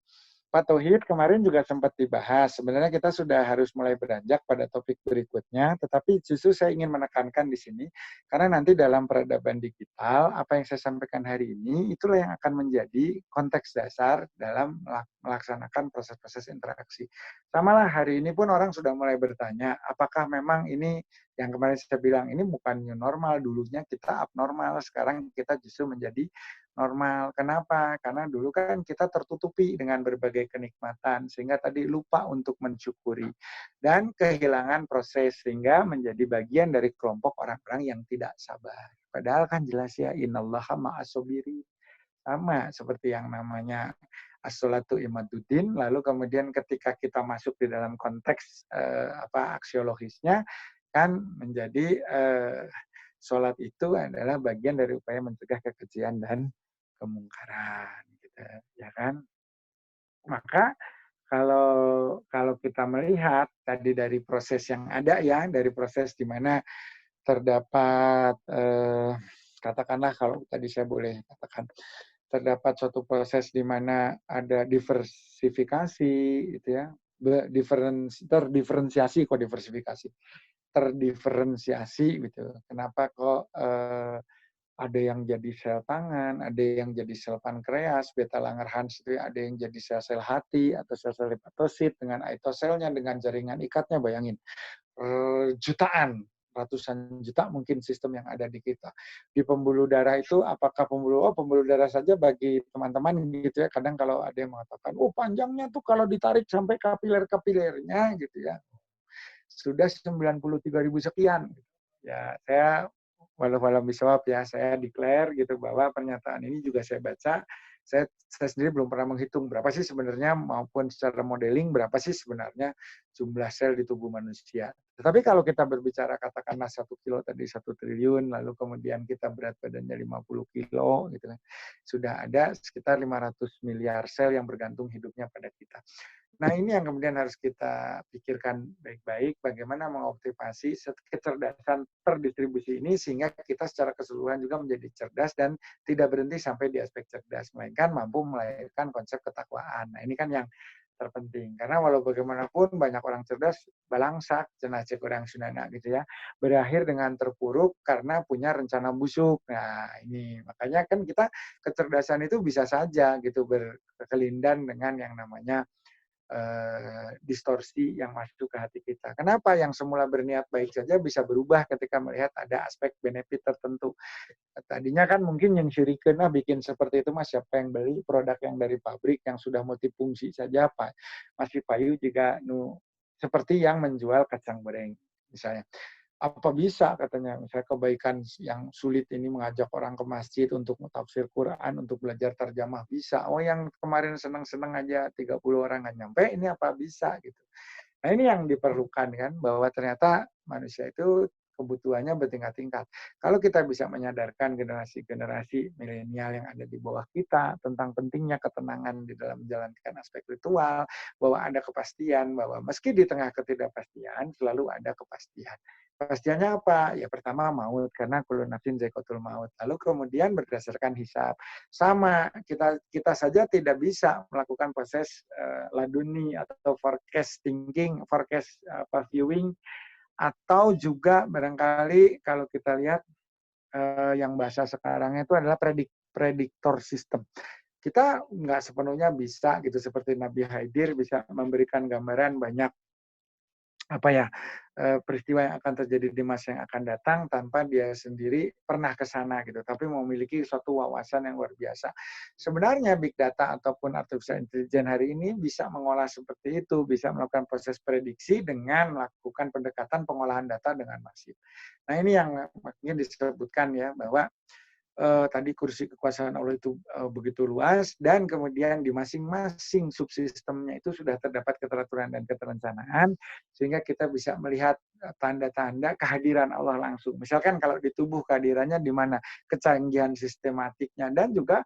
Pak Tauhid kemarin juga sempat dibahas. Sebenarnya kita sudah harus mulai beranjak pada topik berikutnya, tetapi justru saya ingin menekankan di sini, karena nanti dalam peradaban digital, apa yang saya sampaikan hari ini, itulah yang akan menjadi konteks dasar dalam melaksanakan proses-proses interaksi. Samalah hari ini pun orang sudah mulai bertanya, apakah memang ini yang kemarin saya bilang, ini bukan new normal, dulunya kita abnormal, sekarang kita justru menjadi normal. Kenapa? Karena dulu kan kita tertutupi dengan berbagai kenikmatan, sehingga tadi lupa untuk mensyukuri. Dan kehilangan proses, sehingga menjadi bagian dari kelompok orang-orang yang tidak sabar. Padahal kan jelas ya, innallaha ma'asobiri. Sama seperti yang namanya as-sholatu imaduddin, lalu kemudian ketika kita masuk di dalam konteks aksiologisnya, kan menjadi sholat itu adalah bagian dari upaya mencegah kekejian dan kemungkaran gitu ya kan. Maka kalau kita melihat tadi dari proses yang ada ya, dari proses di mana terdapat katakanlah kalau tadi saya boleh katakan terdapat suatu proses di mana ada diversifikasi gitu ya, terdiferensiasi gitu. Kenapa kok ada yang jadi sel tangan, ada yang jadi sel pankreas, beta Langerhans itu ada yang jadi sel-sel hati atau sel-sel hepatosit dengan aitoselnya, dengan jaringan ikatnya, bayangin. Jutaan, ratusan juta mungkin sistem yang ada di kita. Di pembuluh darah itu, apakah pembuluh darah saja bagi teman-teman gitu ya, kadang kalau ada yang mengatakan, panjangnya tuh kalau ditarik sampai kapiler-kapilirnya gitu ya, sudah 93.000 sekian. Ya, saya walau bisawab ya, saya declare gitu bahwa pernyataan ini juga saya baca, saya sendiri belum pernah menghitung berapa sih sebenarnya maupun secara modeling berapa sih sebenarnya jumlah sel di tubuh manusia. Tetapi kalau kita berbicara katakanlah 1 kilo tadi 1 triliun, lalu kemudian kita berat badannya 50 kilo gitu kan, sudah ada sekitar 500 miliar sel yang bergantung hidupnya pada kita. Nah, ini yang kemudian harus kita pikirkan baik-baik, bagaimana mengoptimasi kecerdasan terdistribusi ini sehingga kita secara keseluruhan juga menjadi cerdas dan tidak berhenti sampai di aspek cerdas, melainkan mampu melahirkan konsep ketakwaan. Nah, ini kan yang terpenting. Karena walau bagaimanapun banyak orang cerdas balangsak, cenah cek orang Sundana gitu ya, berakhir dengan terpuruk karena punya rencana busuk. Nah, ini makanya kan kita kecerdasan itu bisa saja gitu berkelindan dengan yang namanya distorsi yang masuk ke hati kita. Kenapa yang semula berniat baik saja bisa berubah ketika melihat ada aspek benefit tertentu. Tadinya kan mungkin yang syirikan bikin seperti itu mas, siapa yang beli produk yang dari pabrik yang sudah multifungsi saja Pak. Masih payu juga seperti yang menjual kacang goreng misalnya. Apa bisa katanya misalnya kebaikan yang sulit ini mengajak orang ke masjid untuk tafsir Quran, untuk belajar terjemah bisa. Yang kemarin senang-senang aja 30 orang nggak nyampe, ini apa bisa gitu. Nah ini yang diperlukan kan, bahwa ternyata manusia itu kebutuhannya bertingkat-tingkat. Kalau kita bisa menyadarkan generasi-generasi milenial yang ada di bawah kita tentang pentingnya ketenangan di dalam menjalankan aspek ritual, bahwa ada kepastian, bahwa meski di tengah ketidakpastian selalu ada kepastian. Kepastiannya apa? Ya pertama maut, karena kullu nafsin za'iqatul maut. Lalu kemudian berdasarkan hisab. Sama, kita saja tidak bisa melakukan proses laduni atau forecast thinking, forecast viewing, atau juga barangkali kalau kita lihat yang bahasa sekarang itu adalah prediktor sistem. Kita nggak sepenuhnya bisa gitu seperti Nabi Khidir bisa memberikan gambaran banyak apa ya peristiwa yang akan terjadi di masa yang akan datang tanpa dia sendiri pernah ke sana gitu, tapi memiliki suatu wawasan yang luar biasa. Sebenarnya big data ataupun artificial intelligence hari ini bisa mengolah seperti itu, bisa melakukan proses prediksi dengan melakukan pendekatan pengolahan data dengan masif. Nah ini yang makanya disebutkan ya bahwa tadi kursi kekuasaan Allah itu begitu luas dan kemudian di masing-masing subsistemnya itu sudah terdapat keteraturan dan keterencanaan sehingga kita bisa melihat tanda-tanda kehadiran Allah langsung. Misalkan kalau di tubuh kehadirannya di mana kecanggihan sistematiknya dan juga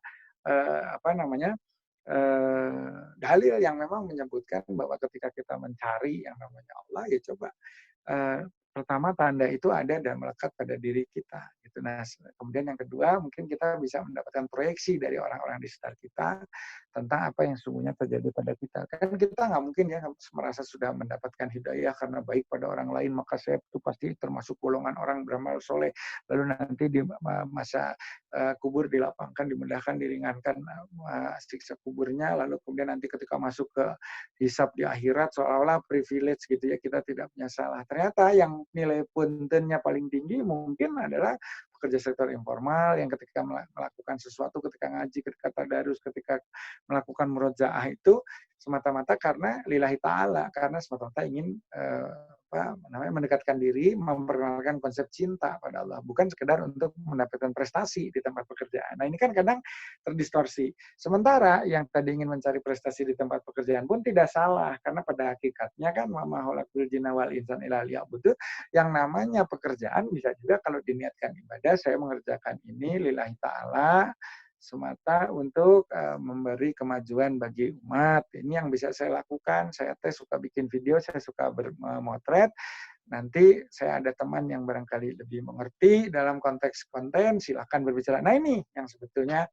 apa namanya dalil yang memang menyebutkan bahwa ketika kita mencari yang namanya Allah ya coba pertama tanda itu ada dan melekat pada diri kita gitu. Nah, kemudian yang kedua mungkin kita bisa mendapatkan proyeksi dari orang-orang di sekitar kita tentang apa yang sesungguhnya terjadi pada kita. Kan kita nggak mungkin ya merasa sudah mendapatkan hidayah karena baik pada orang lain maka saya itu pasti termasuk golongan orang beramal soleh. Lalu nanti di masa kubur dilapangkan, dimudahkan, diringankan siksa kuburnya. Lalu kemudian nanti ketika masuk ke hisab di akhirat seolah-olah privilege gitu ya, kita tidak punya salah. Ternyata yang nilai puntennya paling tinggi mungkin adalah pekerja sektor informal yang ketika melakukan sesuatu, ketika ngaji, ketika tadarus, ketika melakukan murojaah itu semata-mata karena lillahi ta'ala, karena semata-mata ingin mendekatkan diri, memperkenalkan konsep cinta pada Allah, bukan sekedar untuk mendapatkan prestasi di tempat pekerjaan. Nah ini kan kadang terdistorsi. Sementara yang tadi ingin mencari prestasi di tempat pekerjaan pun tidak salah, karena pada hakikatnya kan mama khalaqul jinna wal insan illa liya'budun, yang namanya pekerjaan bisa juga kalau diniatkan ibadah, saya mengerjakan ini lillahi ta'ala, semata untuk memberi kemajuan bagi umat. Ini yang bisa saya lakukan. Saya suka bikin video, saya suka bermotret. Nanti saya ada teman yang barangkali lebih mengerti dalam konteks konten, silakan berbicara. Nah ini yang sebetulnya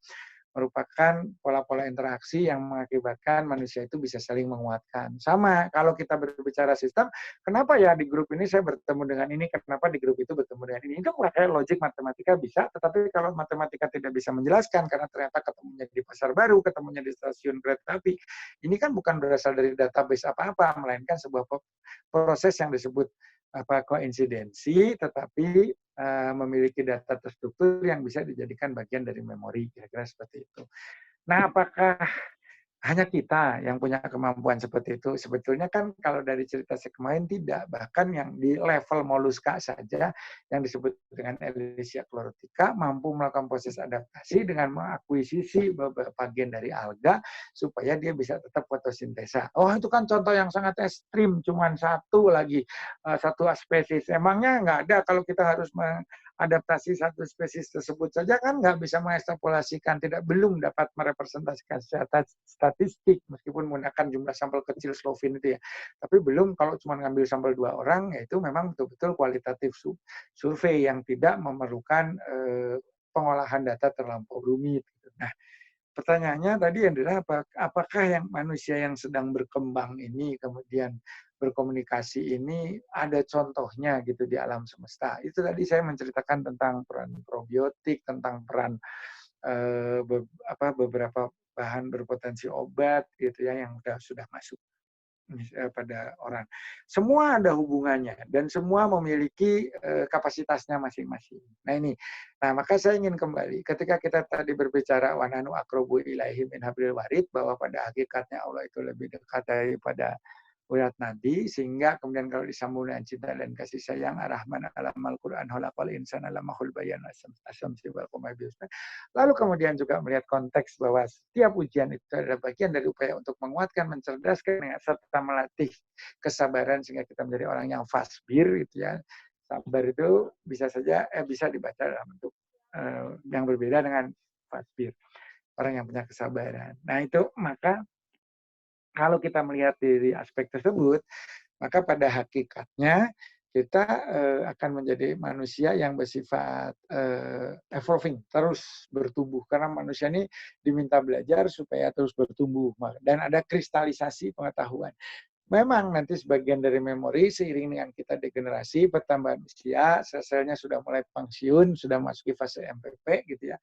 merupakan pola-pola interaksi yang mengakibatkan manusia itu bisa saling menguatkan. Sama, kalau kita berbicara sistem, kenapa ya di grup ini saya bertemu dengan ini, kenapa di grup itu bertemu dengan ini? Itu kayak logik matematika bisa, tetapi kalau matematika tidak bisa menjelaskan, karena ternyata ketemunya di pasar baru, ketemunya di stasiun kereta api, ini kan bukan berasal dari database apa-apa, melainkan sebuah proses yang disebut koinsidensi, tetapi memiliki data terstruktur yang bisa dijadikan bagian dari memori, kira-kira seperti itu. Nah, apakah hanya kita yang punya kemampuan seperti itu? Sebetulnya kan kalau dari cerita saya kemarin tidak, bahkan yang di level moluska saja yang disebut dengan Elysia chlorotica mampu melakukan proses adaptasi dengan mengakuisisi bagian dari alga supaya dia bisa tetap fotosintesa. Oh, itu kan contoh yang sangat ekstrim, cuman satu lagi, satu spesies. Emangnya nggak ada kalau kita harus adaptasi satu spesies tersebut saja kan nggak bisa mengekstrapolasikan, belum dapat merepresentasikan secara statistik meskipun menggunakan jumlah sampel kecil Slovin itu ya. Tapi belum kalau cuma ngambil sampel 2 orang, yaitu memang betul-betul kualitatif survei yang tidak memerlukan pengolahan data terlampau rumit. Nah, pertanyaannya tadi adalah apakah yang manusia yang sedang berkembang ini kemudian berkomunikasi ini ada contohnya gitu di alam semesta. Itu tadi saya menceritakan tentang peran probiotik, tentang peran beberapa bahan berpotensi obat gitu ya yang sudah masuk pada orang. Semua ada hubungannya dan semua memiliki kapasitasnya masing-masing. Nah ini, maka saya ingin kembali ketika kita tadi berbicara wa nahnu aqrabu ilaihi min hablil warid, bahwa pada hakikatnya Allah itu lebih dekat daripada urat nadi, sehingga kemudian kalau disambung dengan cinta dan kasih sayang, ar-Rahman alamal Qur'an khalaqal insana lamahul bayan asamsi wal qamar bil husna. Lalu kemudian juga melihat konteks bahwa setiap ujian itu adalah bagian dari upaya untuk menguatkan, mencerdaskan, serta melatih kesabaran sehingga kita menjadi orang yang fasbir gitu ya. Sabar itu bisa saja bisa dibaca dalam bentuk yang berbeda dengan fasbir, orang yang punya kesabaran. Nah itu maka kalau kita melihat dari aspek tersebut, maka pada hakikatnya kita akan menjadi manusia yang bersifat evolving, terus bertumbuh. Karena manusia ini diminta belajar supaya terus bertumbuh. Dan ada kristalisasi pengetahuan. Memang nanti sebagian dari memori seiring dengan kita degenerasi, pertambahan usia, sel-selnya sudah mulai pensiun, sudah masuki fase MPP gitu ya.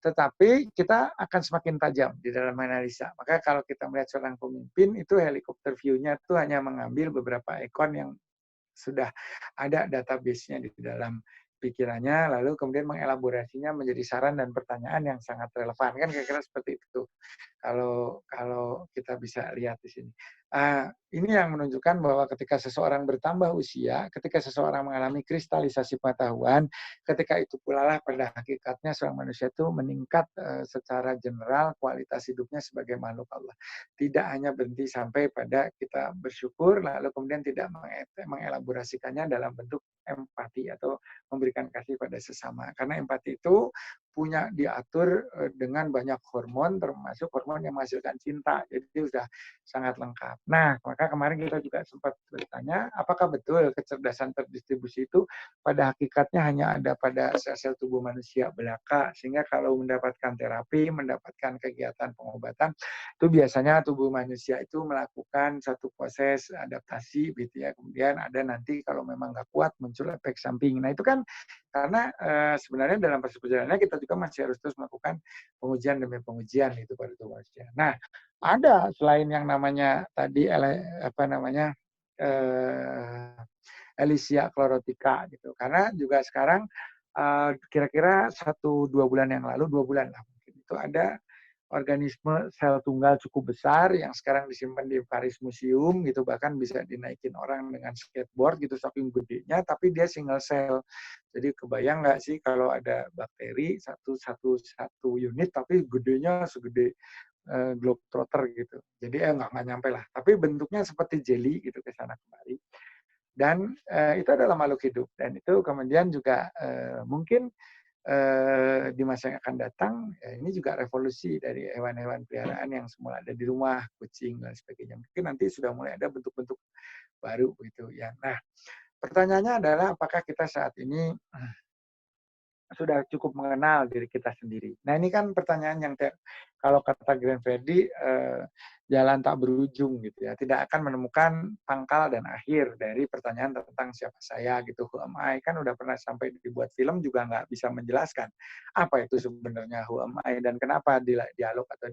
Tetapi kita akan semakin tajam di dalam analisa. Maka kalau kita melihat seorang pemimpin, itu helikopter view-nya itu hanya mengambil beberapa ikon yang sudah ada database-nya di dalam pikirannya, lalu kemudian mengelaborasinya menjadi saran dan pertanyaan yang sangat relevan. Kan kira-kira seperti itu. Kalau kita bisa lihat di sini. Ini yang menunjukkan bahwa ketika seseorang bertambah usia, ketika seseorang mengalami kristalisasi pengetahuan, ketika itu pula lah pada hakikatnya seorang manusia itu meningkat secara general kualitas hidupnya sebagai makhluk Allah. Tidak hanya berhenti sampai pada kita bersyukur, lalu kemudian tidak mengelaborasikannya dalam bentuk empati atau memberikan kasih pada sesama. Karena empati itu punya diatur dengan banyak hormon, termasuk hormon yang menghasilkan cinta. Jadi sudah sangat lengkap. Nah, maka kemarin kita juga sempat bertanya, apakah betul kecerdasan terdistribusi itu pada hakikatnya hanya ada pada sel-sel tubuh manusia belaka, sehingga kalau mendapatkan terapi, mendapatkan kegiatan pengobatan, itu biasanya tubuh manusia itu melakukan satu proses adaptasi, gitu ya. Kemudian ada nanti kalau memang nggak kuat muncul efek samping. Nah, itu kan karena sebenarnya dalam proses perjalanannya kita juga masih harus terus melakukan pengujian demi pengujian itu pada tubuh manusia. Nah, ada selain yang namanya tadi Elysia chlorotica gitu. Karena juga sekarang kira-kira 1-2 bulan yang lalu, 2 bulan lah mungkin, itu ada organisme sel tunggal cukup besar yang sekarang disimpan di Paris Museum gitu, bahkan bisa dinaikin orang dengan skateboard gitu saking gedenya, tapi dia single cell. Jadi kebayang nggak sih kalau ada bakteri satu unit tapi gedenya segede globetrotter gitu. Jadi nggak nyampe lah. Tapi bentuknya seperti jelly gitu ke sana kemari. Dan itu adalah makhluk hidup. Dan itu kemudian juga mungkin di masa yang akan datang, ya ini juga revolusi dari hewan-hewan peliharaan yang semula ada di rumah, kucing dan sebagainya. Mungkin nanti sudah mulai ada bentuk-bentuk baru gitu ya. Nah, pertanyaannya adalah apakah kita saat ini sudah cukup mengenal diri kita sendiri. Nah, ini kan pertanyaan yang kalau kata Glenn Fredly jalan tak berujung gitu ya. Tidak akan menemukan pangkal dan akhir dari pertanyaan tentang siapa saya gitu. Who am I? Kan udah pernah sampai dibuat film juga nggak bisa menjelaskan apa itu sebenarnya who am I dan kenapa dialog atau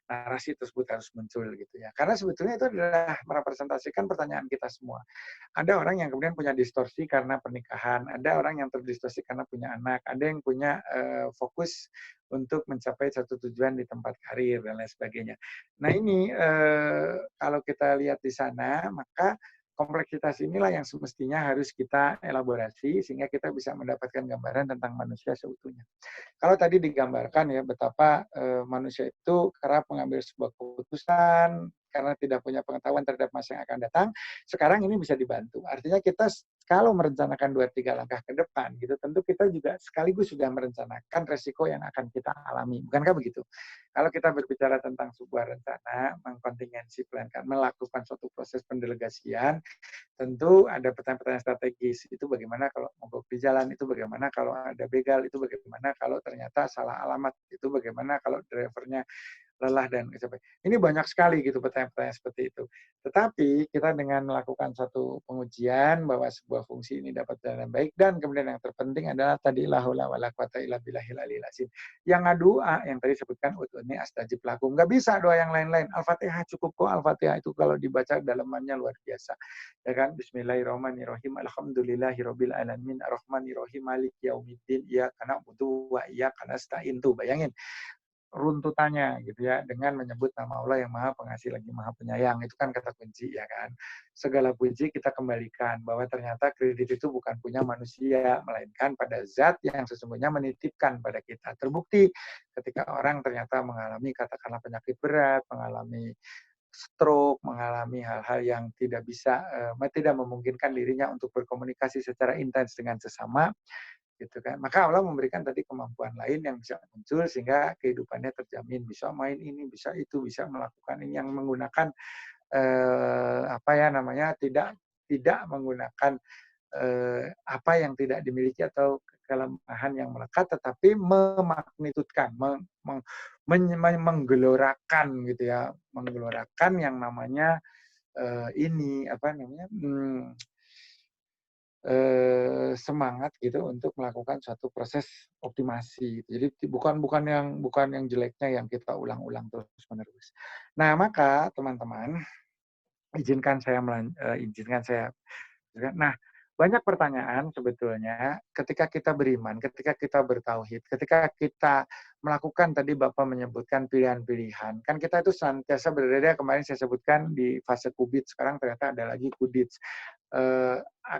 narasi tersebut harus muncul gitu ya. Karena sebetulnya itu adalah merepresentasikan pertanyaan kita semua. Ada orang yang kemudian punya distorsi karena pernikahan, ada orang yang terdistorsi karena punya anak, ada yang punya fokus untuk mencapai satu tujuan di tempat karir dan lain sebagainya. Nah ini kalau kita lihat di sana, maka kompleksitas inilah yang semestinya harus kita elaborasi sehingga kita bisa mendapatkan gambaran tentang manusia seutuhnya. Kalau tadi digambarkan ya betapa manusia itu kerap mengambil sebuah keputusan karena tidak punya pengetahuan terhadap masa yang akan datang, sekarang ini bisa dibantu. Artinya kita kalau merencanakan 2-3 langkah ke depan, gitu, tentu kita juga sekaligus sudah merencanakan resiko yang akan kita alami. Bukankah begitu? Kalau kita berbicara tentang sebuah rencana, mengkontingensi plankan, melakukan suatu proses pendelegasian, tentu ada pertanyaan-pertanyaan strategis. Itu bagaimana kalau mogok di jalan, itu bagaimana kalau ada begal, itu bagaimana kalau ternyata salah alamat, itu bagaimana kalau drivernya lelah dan kecapean. Ini banyak sekali gitu pertanyaan-pertanyaan seperti itu. Tetapi kita dengan melakukan satu pengujian bahwa sebuah fungsi ini dapat berjalan baik dan kemudian yang terpenting adalah tadi la haula wala quwata illa billahil aliyil azim. Yang doa yang tadi sebutkan ud'uni astajib lakum. Enggak bisa doa yang lain-lain. Al-Fatihah cukup kok. Al-Fatihah itu kalau dibaca dalamannya luar biasa. Ya kan? Bismillahirrahmanirrahim. Alhamdulillahirabbil alamin. Arrahmanirrahim. Maliki yaumiddin. Iyyaka na'budu wa iyyaka nasta'in. Tuh, bayangin. runtutannya gitu ya, dengan menyebut nama Allah yang Maha Pengasih lagi Maha Penyayang. Itu kan kata kunci ya kan. Segala puji kita kembalikan bahwa ternyata kredit itu bukan punya manusia, melainkan pada zat yang sesungguhnya menitipkan pada kita. Terbukti ketika orang ternyata mengalami katakanlah penyakit berat, mengalami stroke, mengalami hal-hal yang tidak memungkinkan dirinya untuk berkomunikasi secara intens dengan sesama, gitu kan. Maka Allah memberikan tadi kemampuan lain yang bisa muncul sehingga kehidupannya terjamin, bisa main ini, bisa itu, bisa melakukan ini yang menggunakan apa ya namanya, tidak tidak menggunakan apa yang tidak dimiliki atau kelemahan yang melekat, tetapi memagnitudkan, menggelorakan gitu ya, menggelorakan yang namanya ini apa namanya semangat gitu untuk melakukan suatu proses optimasi. Jadi bukan yang jeleknya yang kita ulang-ulang terus-menerus. Nah, maka teman-teman, izinkan saya. Nah, banyak pertanyaan sebetulnya ketika kita beriman, ketika kita bertauhid, ketika kita melakukan tadi Bapak menyebutkan pilihan-pilihan. Kan kita itu senantiasa berada, kemarin saya sebutkan di fase kubit, sekarang ternyata ada lagi kudit.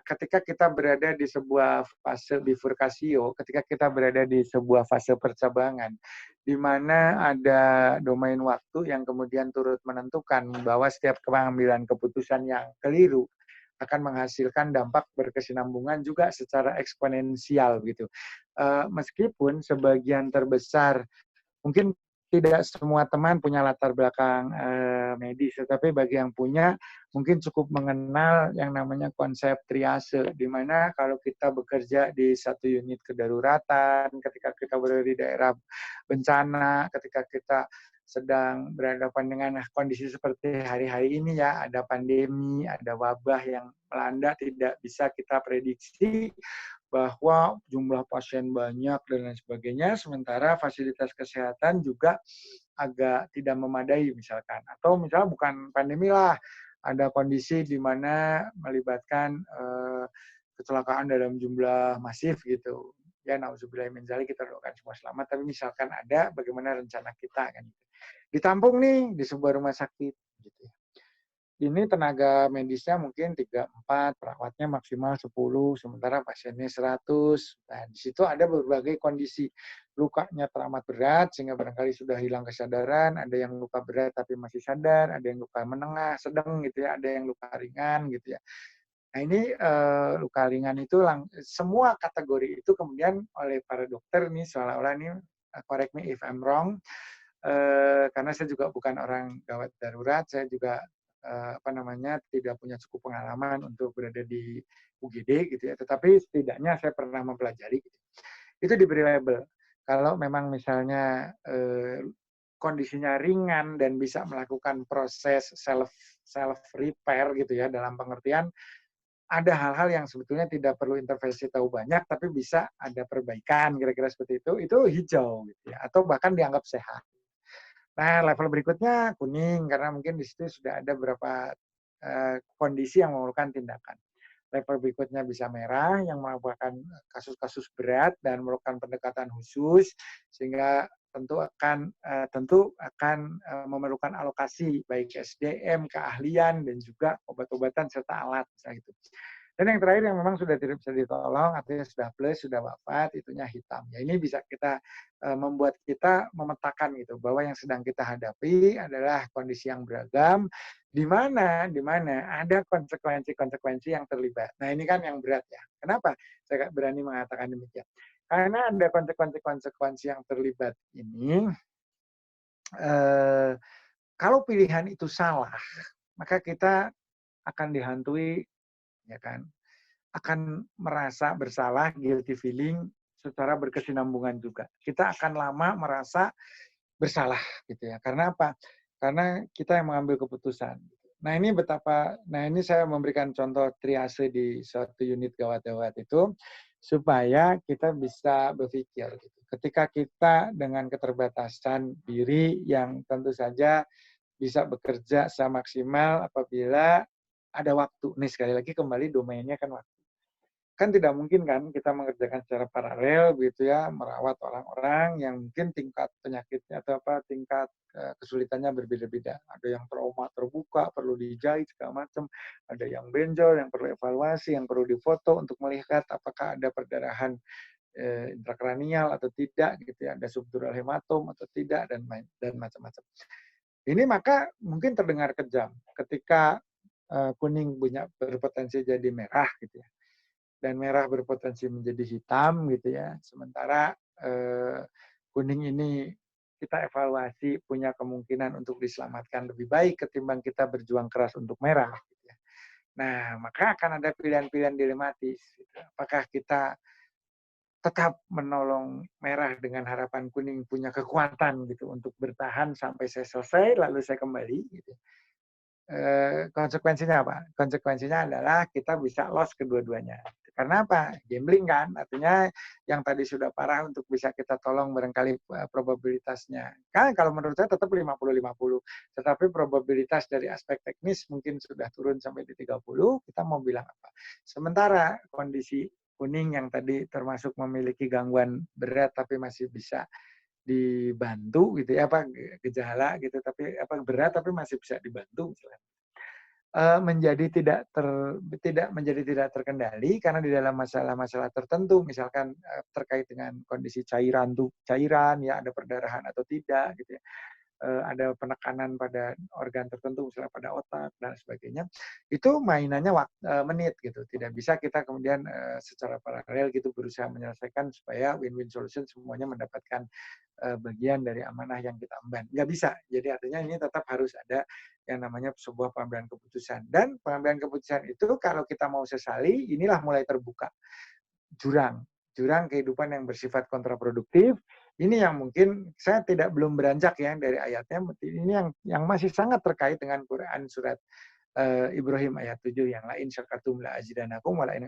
Ketika kita berada di sebuah fase bifurkasio, ketika kita berada di sebuah fase percabangan, di mana ada domain waktu yang kemudian turut menentukan bahwa setiap pengambilan keputusan yang keliru akan menghasilkan dampak berkesinambungan juga secara eksponensial gitu. Meskipun sebagian terbesar mungkin tidak semua teman punya latar belakang medis, tetapi bagi yang punya mungkin cukup mengenal yang namanya konsep triase, di mana kalau kita bekerja di satu unit kedaruratan, ketika kita berada di daerah bencana, ketika kita sedang berhadapan dengan kondisi seperti hari-hari ini ya, ada pandemi, ada wabah yang melanda, tidak bisa kita prediksi bahwa jumlah pasien banyak dan lain sebagainya, sementara fasilitas kesehatan juga agak tidak memadai misalkan. Atau misalnya bukan pandemi lah, ada kondisi di mana melibatkan kecelakaan dalam jumlah masif gitu. Ya, nauzubillah min dzalik, kita doakan semua selamat, tapi misalkan ada, bagaimana rencana kita kan. Ditampung nih di sebuah rumah sakit gitu ya. Ini tenaga medisnya mungkin 3, 4, perawatnya maksimal 10, sementara pasiennya 100. Nah, di situ ada berbagai kondisi. Lukanya teramat berat, sehingga barangkali sudah hilang kesadaran, ada yang luka berat tapi masih sadar, ada yang luka menengah, sedang gitu ya, ada yang luka ringan gitu ya. Nah, ini luka ringan itu semua kategori itu kemudian oleh para dokter nih, seolah-olah ini, correct me if I'm wrong, karena saya juga bukan orang gawat darurat, saya juga tidak punya cukup pengalaman untuk berada di UGD gitu ya, tetapi setidaknya saya pernah mempelajari gitu. Itu diberi label. Kalau memang misalnya kondisinya ringan dan bisa melakukan proses self repair gitu ya, dalam pengertian ada hal-hal yang sebetulnya tidak perlu intervensi tahu banyak, tapi bisa ada perbaikan kira-kira seperti itu hijau gitu ya, atau bahkan dianggap sehat. Nah, level berikutnya kuning, karena mungkin di situ sudah ada beberapa kondisi yang memerlukan tindakan. Level berikutnya bisa merah, yang merupakan kasus-kasus berat dan memerlukan pendekatan khusus, sehingga tentu akan memerlukan alokasi baik SDM, keahlian, dan juga obat-obatan serta alat, misalnya gitu. Dan yang terakhir yang memang sudah tidak bisa ditolong, artinya sudah plus, sudah wafat, itunya hitam. Ya, ini bisa kita membuat kita memetakan gitu bahwa yang sedang kita hadapi adalah kondisi yang beragam, di mana ada konsekuensi-konsekuensi yang terlibat. Nah, ini kan yang berat ya. Kenapa saya berani mengatakan demikian? Karena ada konsekuensi-konsekuensi yang terlibat ini, kalau pilihan itu salah, maka kita akan dihantui, ya kan, akan merasa bersalah, guilty feeling, secara berkesinambungan juga. Kita akan lama merasa bersalah gitu ya. Karena apa? Karena kita yang mengambil keputusan. Nah ini saya memberikan contoh triase di suatu unit gawat-gawat itu supaya kita bisa berpikir gitu. Ketika kita dengan keterbatasan diri yang tentu saja bisa bekerja semaksimal apabila ada waktu. Nih sekali lagi kembali domainnya kan waktu. kan tidak mungkin kan kita mengerjakan secara paralel gitu ya, merawat orang-orang yang mungkin tingkat penyakitnya atau apa tingkat kesulitannya berbeda-beda. Ada yang trauma terbuka perlu dijahit segala macam, ada yang benjol yang perlu evaluasi, yang perlu difoto untuk melihat apakah ada perdarahan intrakranial atau tidak gitu ya, ada subdural hematom atau tidak dan macam-macam. Ini maka mungkin terdengar kejam ketika kuning punya berpotensi jadi merah gitu ya dan merah berpotensi menjadi hitam gitu ya. Sementara kuning ini kita evaluasi punya kemungkinan untuk diselamatkan lebih baik ketimbang kita berjuang keras untuk merah. Gitu ya. Nah, maka akan ada pilihan-pilihan dilematis. Gitu. Apakah kita tetap menolong merah dengan harapan kuning punya kekuatan gitu untuk bertahan sampai saya selesai lalu saya kembali gitu. Konsekuensinya apa? Konsekuensinya adalah kita bisa loss kedua-duanya. Karena apa? Gambling kan, artinya yang tadi sudah parah untuk bisa kita tolong barangkali probabilitasnya. Kan kalau menurut saya tetap 50-50. Tetapi probabilitas dari aspek teknis mungkin sudah turun sampai di 30, kita mau bilang apa? Sementara kondisi kuning yang tadi termasuk memiliki gangguan berat tapi masih bisa dibantu gitu ya apa gejala gitu tapi apa berat tapi masih bisa dibantu misalnya menjadi tidak menjadi tidak terkendali karena di dalam masalah-masalah tertentu misalkan terkait dengan kondisi cairan ya ada perdarahan atau tidak gitu ya ada penekanan pada organ tertentu, misalnya pada otak dan sebagainya, itu mainannya menit gitu. Tidak bisa kita kemudian secara paralel gitu berusaha menyelesaikan supaya win-win solution semuanya mendapatkan bagian dari amanah yang kita emban. Nggak bisa. Jadi artinya ini tetap harus ada yang namanya sebuah pengambilan keputusan. Dan pengambilan keputusan itu kalau kita mau sesali, inilah mulai terbuka jurang kehidupan yang bersifat kontraproduktif. Ini yang mungkin saya belum beranjak ya dari ayatnya. Ini yang masih sangat terkait dengan Quran surat Ibrahim ayat 7 yang lain syakatum la azidanakum wala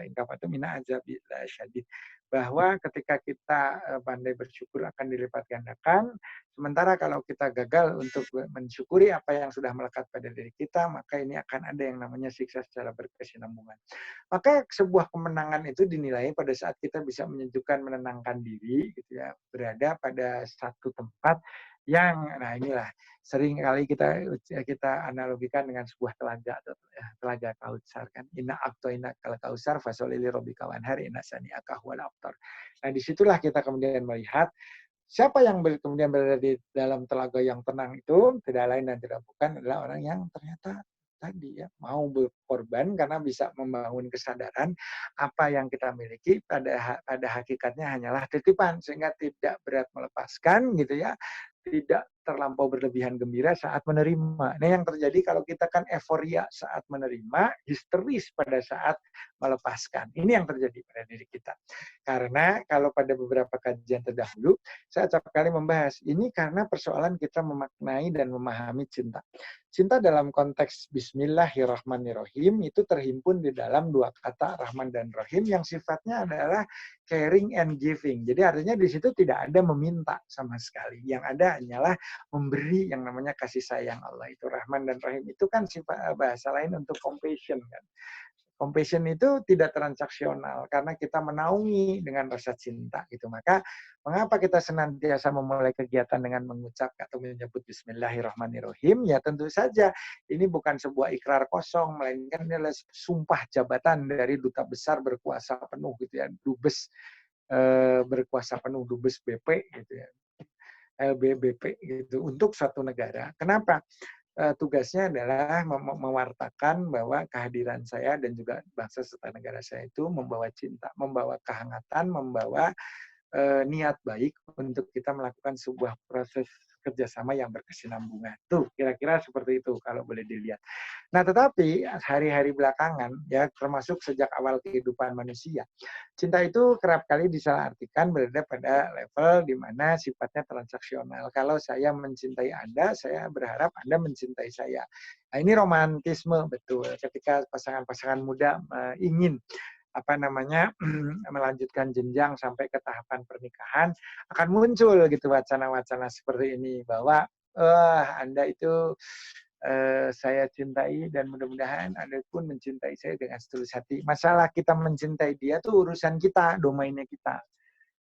in kafatum inna azabi la syadid. Bahwa ketika kita pandai bersyukur akan dilipat gandakan, sementara kalau kita gagal untuk mensyukuri apa yang sudah melekat pada diri kita, maka ini akan ada yang namanya siksa secara berkesinambungan. Maka sebuah kemenangan itu dinilai pada saat kita bisa menyejukkan, menenangkan diri, gitu ya, berada pada satu tempat yang, nah inilah sering kali kita analogikan dengan sebuah telaga Kautsar kan. Inna a'toina kal kautsar fasolili robbika wanhar inna sani'aka huwal abtar. Nah disitulah kita kemudian melihat siapa yang kemudian berada di dalam telaga yang tenang itu tidak lain dan tidak bukan adalah orang yang ternyata tadi ya mau berkorban karena bisa membangun kesadaran apa yang kita miliki pada hakikatnya hanyalah titipan sehingga tidak berat melepaskan gitu ya tidak terlampau berlebihan gembira saat menerima. Nah yang terjadi kalau kita kan euforia saat menerima, histeris pada saat melepaskan. Ini yang terjadi pada diri kita. Karena kalau pada beberapa kajian terdahulu, saya acap kali membahas, ini karena persoalan kita memaknai dan memahami cinta. Cinta dalam konteks Bismillahirrahmanirrahim itu terhimpun di dalam dua kata Rahman dan Rahim yang sifatnya adalah caring and giving. Jadi artinya di situ tidak ada meminta sama sekali. Yang ada hanyalah memberi yang namanya kasih sayang Allah. Itu Rahman dan Rahim itu kan sifat bahasa lain untuk compassion kan. Compassion itu tidak transaksional karena kita menaungi dengan rasa cinta gitu. Maka mengapa kita senantiasa memulai kegiatan dengan mengucap atau menyebut Bismillahirrahmanirrahim? Ya tentu saja ini bukan sebuah ikrar kosong, melainkan ini adalah sumpah jabatan dari duta besar berkuasa penuh gitu ya, dubes berkuasa penuh, dubes BP gitu ya, LBBP gitu untuk suatu negara. Kenapa? Tugasnya adalah mewartakan bahwa kehadiran saya dan juga bangsa serta negara saya itu membawa cinta, membawa kehangatan, membawa niat baik untuk kita melakukan sebuah proses kerjasama yang berkesinambungan. Tuh, kira-kira seperti itu kalau boleh dilihat. Nah, tetapi hari-hari belakangan, ya termasuk sejak awal kehidupan manusia, cinta itu kerap kali disalahartikan berada pada level di mana sifatnya transaksional. Kalau saya mencintai Anda, saya berharap Anda mencintai saya. Nah, ini romantisme betul. Ketika pasangan-pasangan muda ingin melanjutkan jenjang sampai ke tahapan pernikahan akan muncul gitu wacana-wacana seperti ini bahwa Anda itu saya cintai dan mudah-mudahan Anda pun mencintai saya dengan setulus hati. Masalah kita mencintai dia tuh urusan kita, domainnya kita.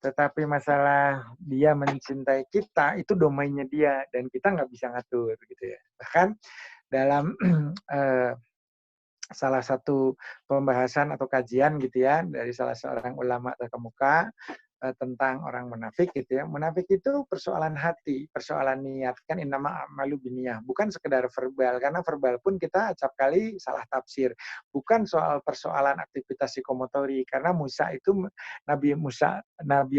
Tetapi masalah dia mencintai kita itu domainnya dia dan kita nggak bisa ngatur gitu ya. Bahkan dalam salah satu pembahasan atau kajian gitu ya dari salah seorang ulama terkemuka tentang orang munafik gitu ya. Munafik itu persoalan hati, persoalan niat. Kan innama a'malu binniyah, bukan sekedar verbal karena verbal pun kita acap kali salah tafsir. Bukan soal persoalan aktivitas psikomotori karena Musa itu Nabi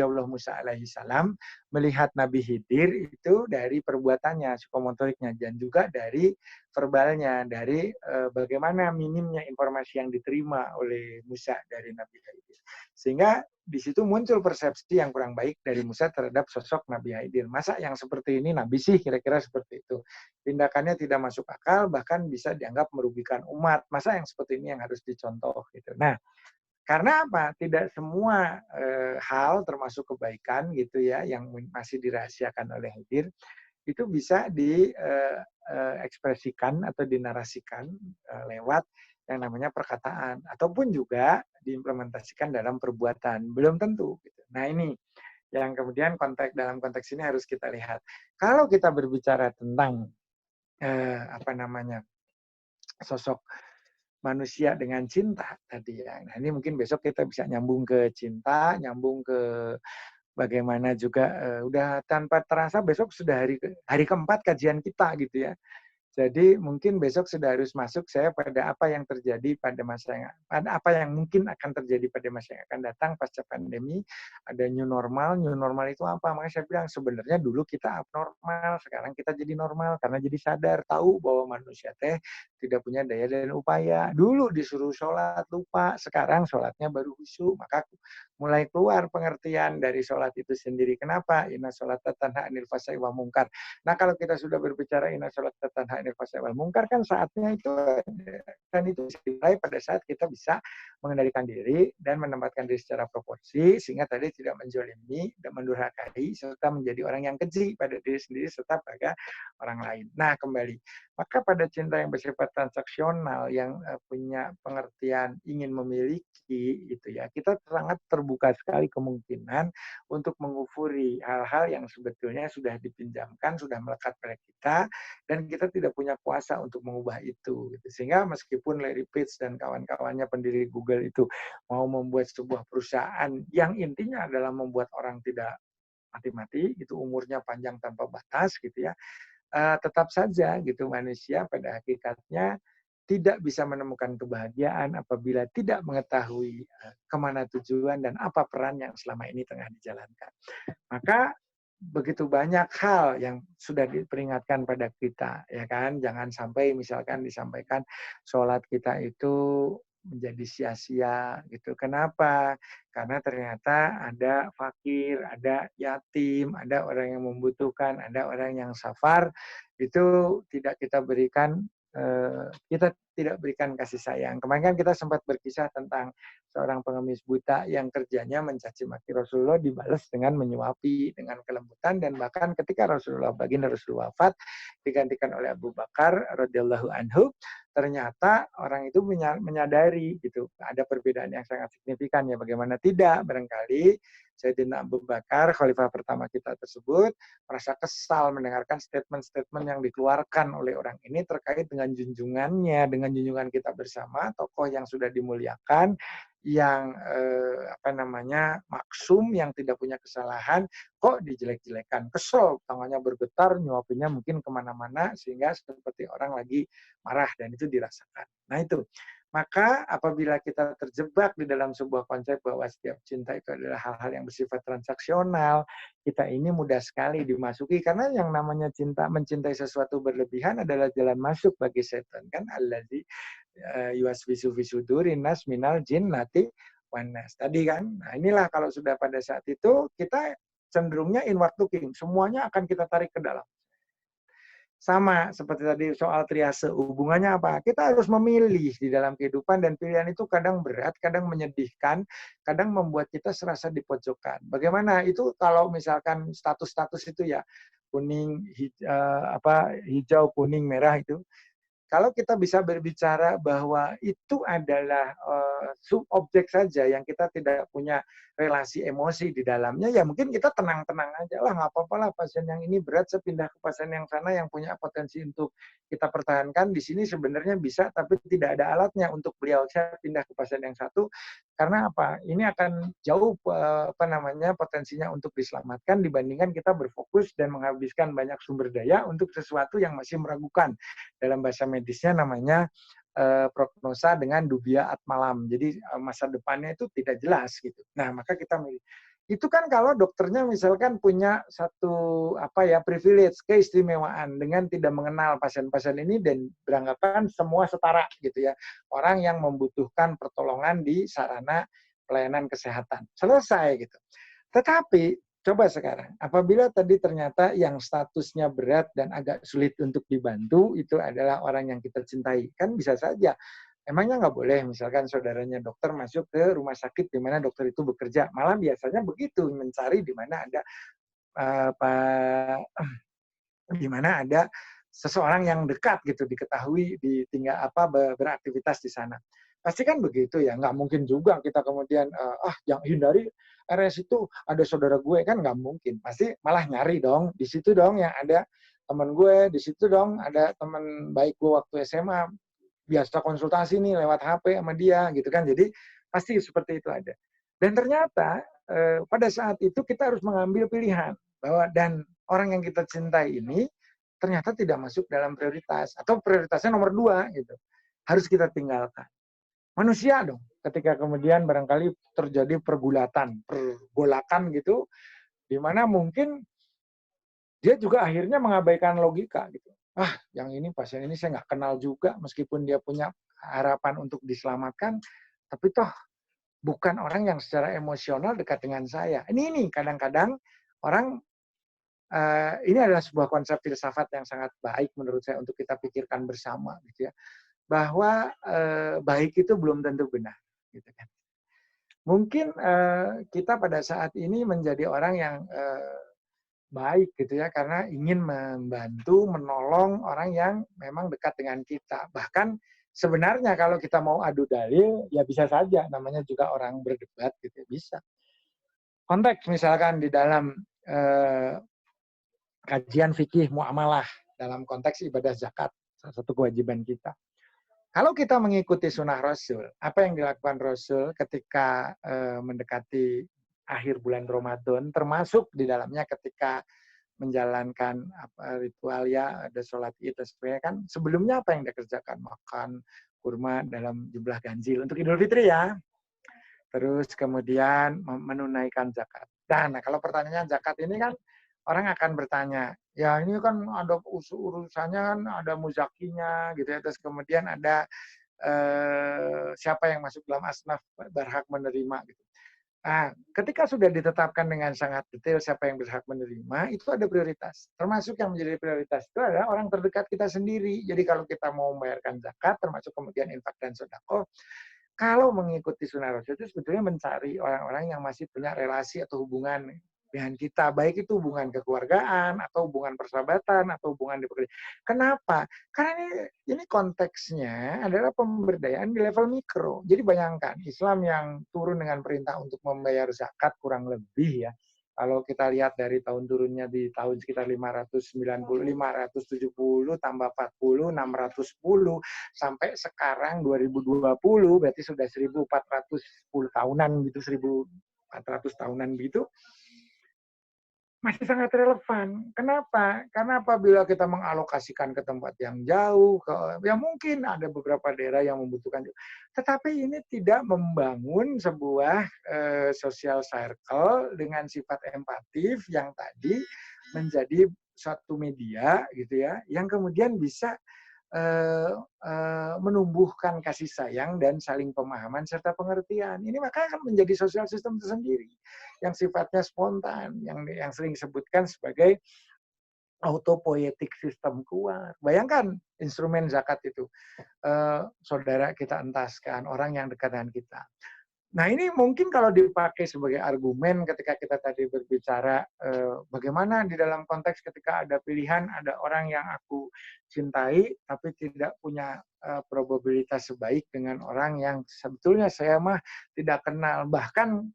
Allah Musa alaihi salam melihat Nabi Khidir itu dari perbuatannya psikomotoriknya dan juga dari verbalnya, dari bagaimana minimnya informasi yang diterima oleh Musa dari Nabi Khidir. Sehingga di situ muncul persepsi yang kurang baik dari Musa terhadap sosok Nabi Khidir. Masa yang seperti ini Nabi sih, kira-kira seperti itu. Tindakannya tidak masuk akal, bahkan bisa dianggap merugikan umat. Masa yang seperti ini yang harus dicontoh gitu. Nah, karena apa? Tidak semua hal termasuk kebaikan gitu ya yang masih dirahasiakan oleh Khidir itu bisa diekspresikan atau dinarasikan lewat yang namanya perkataan ataupun juga diimplementasikan dalam perbuatan. Belum tentu. Gitu. Nah ini yang kemudian dalam konteks ini harus kita lihat. Kalau kita berbicara tentang sosok manusia dengan cinta tadi ya. Nah ini mungkin besok kita bisa nyambung ke cinta, nyambung ke bagaimana juga udah tanpa terasa besok sudah hari keempat kajian kita gitu ya. Jadi mungkin besok sudah harus masuk saya pada apa yang terjadi pada apa yang mungkin akan terjadi pada masa yang akan datang pasca pandemi. Ada new normal. New normal itu apa? Makanya saya bilang sebenarnya dulu kita abnormal, sekarang kita jadi normal karena jadi sadar tahu bahwa manusia tidak punya daya dan upaya. Dulu disuruh sholat lupa, sekarang sholatnya baru khusyuk. Maka mulai keluar pengertian dari sholat itu sendiri. Kenapa? Inna sholat tanha anil fahsya'i wal munkar. Nah kalau kita sudah berbicara inna sholat tanha anil fahsya'i wal munkar kan saatnya itu dan itu dimulai pada saat kita bisa mengendalikan diri dan menempatkan diri secara proporsi sehingga tadi tidak menjolimi dan mendurhakai serta menjadi orang yang keji pada diri sendiri serta pada orang lain. Nah kembali, maka pada cinta yang bersifat transaksional yang punya pengertian ingin memiliki gitu ya, kita sangat terbuka sekali kemungkinan untuk mengufuri hal-hal yang sebetulnya sudah dipinjamkan, sudah melekat pada kita, dan kita tidak punya kuasa untuk mengubah itu. Gitu. Sehingga meskipun Larry Page dan kawan-kawannya pendiri Google itu mau membuat sebuah perusahaan yang intinya adalah membuat orang tidak mati-mati, itu umurnya panjang tanpa batas, gitu ya, tetap saja gitu manusia pada hakikatnya tidak bisa menemukan kebahagiaan apabila tidak mengetahui kemana tujuan dan apa peran yang selama ini tengah dijalankan. Maka begitu banyak hal yang sudah diperingatkan pada kita, ya kan? Jangan sampai misalkan disampaikan sholat kita itu menjadi sia-sia gitu. Kenapa? Karena ternyata ada fakir, ada yatim, ada orang yang membutuhkan, ada orang yang safar, itu tidak kita berikan kita tidak berikan kasih sayang. Kemarin kan kita sempat berkisah tentang seorang pengemis buta yang kerjanya mencaci maki Rasulullah dibalas dengan menyuapi, dengan kelembutan, dan bahkan ketika baginda Rasulullah wafat digantikan oleh Abu Bakar radhiyallahu anhu, ternyata orang itu menyadari gitu ada perbedaan yang sangat signifikan ya, bagaimana tidak barangkali Sayyidina Abu Bakar, khalifah pertama kita tersebut, merasa kesal mendengarkan statement-statement yang dikeluarkan oleh orang ini terkait dengan junjungannya, dengan junjungan kita bersama, tokoh yang sudah dimuliakan, yang maksum, yang tidak punya kesalahan, kok dijelek-jelekan. Kesel, tangannya bergetar, nyuapinya mungkin kemana-mana, sehingga seperti orang lagi marah, dan itu dirasakan. Nah itu. Maka apabila kita terjebak di dalam sebuah konsep bahwa setiap cinta itu adalah hal-hal yang bersifat transaksional, kita ini mudah sekali dimasuki karena yang namanya cinta, mencintai sesuatu berlebihan adalah jalan masuk bagi setan, kan allazi yuwaswisu fi sudurin nas minal jinnati wan nas tadi kan. Nah inilah kalau sudah pada saat itu kita cenderungnya inward looking, semuanya akan kita tarik ke dalam. Sama seperti tadi soal triase, hubungannya apa? Kita harus memilih di dalam kehidupan dan pilihan itu kadang berat, kadang menyedihkan, kadang membuat kita serasa dipojokkan. Bagaimana? Itu kalau misalkan status-status itu ya, kuning, hijau, kuning, merah itu. Kalau kita bisa berbicara bahwa itu adalah subobjek saja yang kita tidak punya relasi emosi di dalamnya, ya mungkin kita tenang-tenang aja lah, nggak apa-apa lah pasien yang ini berat, saya pindah ke pasien yang sana yang punya potensi untuk kita pertahankan. Di sini sebenarnya bisa, tapi tidak ada alatnya untuk beliau. Saya pindah ke pasien yang satu, karena apa? Ini akan jauh potensinya untuk diselamatkan dibandingkan kita berfokus dan menghabiskan banyak sumber daya untuk sesuatu yang masih meragukan. Dalam bahasa medisnya namanya prognosa dengan dubia ad malam. Jadi masa depannya itu tidak jelas gitu. Nah, maka kita milih. Itu kan kalau dokternya misalkan punya satu privilege, keistimewaan dengan tidak mengenal pasien-pasien ini dan beranggapan semua setara gitu ya. Orang yang membutuhkan pertolongan di sarana pelayanan kesehatan. Selesai gitu. Tetapi coba sekarang, apabila tadi ternyata yang statusnya berat dan agak sulit untuk dibantu, itu adalah orang yang kita cintai. Kan bisa saja. Emangnya nggak boleh misalkan saudaranya dokter masuk ke rumah sakit di mana dokter itu bekerja. Malah biasanya begitu, mencari di mana ada di mana ada seseorang yang dekat gitu, diketahui beraktivitas di sana. Pasti kan begitu ya, nggak mungkin juga kita kemudian yang hindari RS itu ada saudara gue, kan nggak mungkin. Pasti malah nyari dong, di situ dong yang ada teman gue, di situ dong ada teman baik gue waktu SMA, biasa konsultasi nih lewat HP sama dia gitu kan. Jadi pasti seperti itu ada. Dan ternyata pada saat itu kita harus mengambil pilihan bahwa dan orang yang kita cintai ini ternyata tidak masuk dalam prioritas atau prioritasnya nomor 2 gitu. Harus kita tinggalkan. Manusia dong. Ketika kemudian barangkali terjadi pergolakan gitu, di mana mungkin dia juga akhirnya mengabaikan logika gitu. Yang ini pasien ini saya nggak kenal juga, meskipun dia punya harapan untuk diselamatkan, tapi toh bukan orang yang secara emosional dekat dengan saya. Ini kadang-kadang orang ini adalah sebuah konsep filsafat yang sangat baik menurut saya untuk kita pikirkan bersama gitu ya. Bahwa baik itu belum tentu benar gitu kan. Mungkin kita pada saat ini menjadi orang yang baik gitu ya karena ingin membantu, menolong orang yang memang dekat dengan kita. Bahkan sebenarnya kalau kita mau adu dalil ya bisa saja, namanya juga orang berdebat gitu bisa. Konteks misalkan di dalam kajian fikih muamalah dalam konteks ibadah zakat, salah satu kewajiban kita. Kalau kita mengikuti sunnah Rasul, apa yang dilakukan Rasul ketika mendekati akhir bulan Ramadan, termasuk di dalamnya ketika menjalankan ritual ya, ada sholat id dan sebagainya kan, sebelumnya apa yang dia kerjakan? Makan kurma dalam jumlah ganjil untuk Idul Fitri ya. Terus kemudian menunaikan zakat. Nah, kalau pertanyaannya zakat ini kan orang akan bertanya, ya ini kan ada urusannya kan ada muzakinya gitu ya, terus kemudian ada siapa yang masuk dalam asnaf berhak menerima gitu. Nah, ketika sudah ditetapkan dengan sangat detail siapa yang berhak menerima, itu ada prioritas. Termasuk yang menjadi prioritas itu adalah orang terdekat kita sendiri. Jadi kalau kita mau membayarkan zakat, termasuk kemudian infak dan sedekah, kalau mengikuti sunnah Rasul itu sebetulnya mencari orang-orang yang masih punya relasi atau hubungan dengan kita, baik itu hubungan kekeluargaan atau hubungan persahabatan atau hubungan di pekerjaan. Kenapa? Karena ini konteksnya adalah pemberdayaan di level mikro. Jadi bayangkan Islam yang turun dengan perintah untuk membayar zakat kurang lebih ya. Kalau kita lihat dari tahun turunnya di tahun sekitar 590, 570 tambah 40, 610 sampai sekarang 2020 berarti sudah 1410 tahunan gitu, 1400 tahunan gitu. Masih sangat relevan. Kenapa? Karena apabila kita mengalokasikan ke tempat yang jauh, ya mungkin ada beberapa daerah yang membutuhkan. Tetapi ini tidak membangun sebuah social circle dengan sifat empatif yang tadi menjadi suatu media gitu ya, yang kemudian bisa menumbuhkan kasih sayang dan saling pemahaman serta pengertian. Ini maka akan menjadi sosial sistem tersendiri yang sifatnya spontan, yang sering disebutkan sebagai autopoietic system keluar. Bayangkan instrumen zakat itu, saudara kita entaskan, orang yang dekat dengan kita. Nah ini mungkin kalau dipakai sebagai argumen ketika kita tadi berbicara bagaimana di dalam konteks ketika ada pilihan, ada orang yang aku cintai tapi tidak punya probabilitas sebaik dengan orang yang sebetulnya saya mah tidak kenal. Bahkan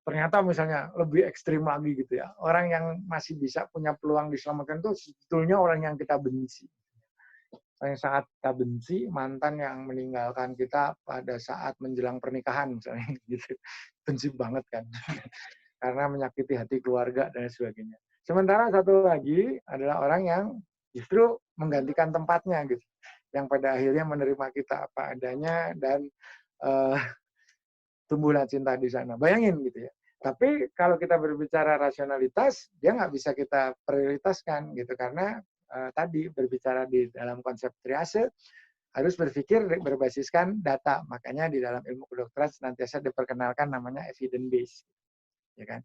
ternyata misalnya lebih ekstrim lagi gitu ya. Orang yang masih bisa punya peluang diselamatkan itu sebetulnya orang yang kita benci. Yang sangat kita benci, mantan yang meninggalkan kita pada saat menjelang pernikahan misalnya gitu. Benci banget kan. Karena menyakiti hati keluarga dan sebagainya. Sementara satu lagi adalah orang yang justru menggantikan tempatnya gitu. Yang pada akhirnya menerima kita apa adanya dan uh, tumbuhlah cinta di sana. Bayangin gitu ya. Tapi kalau kita berbicara rasionalitas, dia nggak bisa kita prioritaskan gitu karena tadi berbicara di dalam konsep triase harus berpikir berbasiskan data. Makanya di dalam ilmu kedokteran senantiasa diperkenalkan namanya evidence based, ya kan?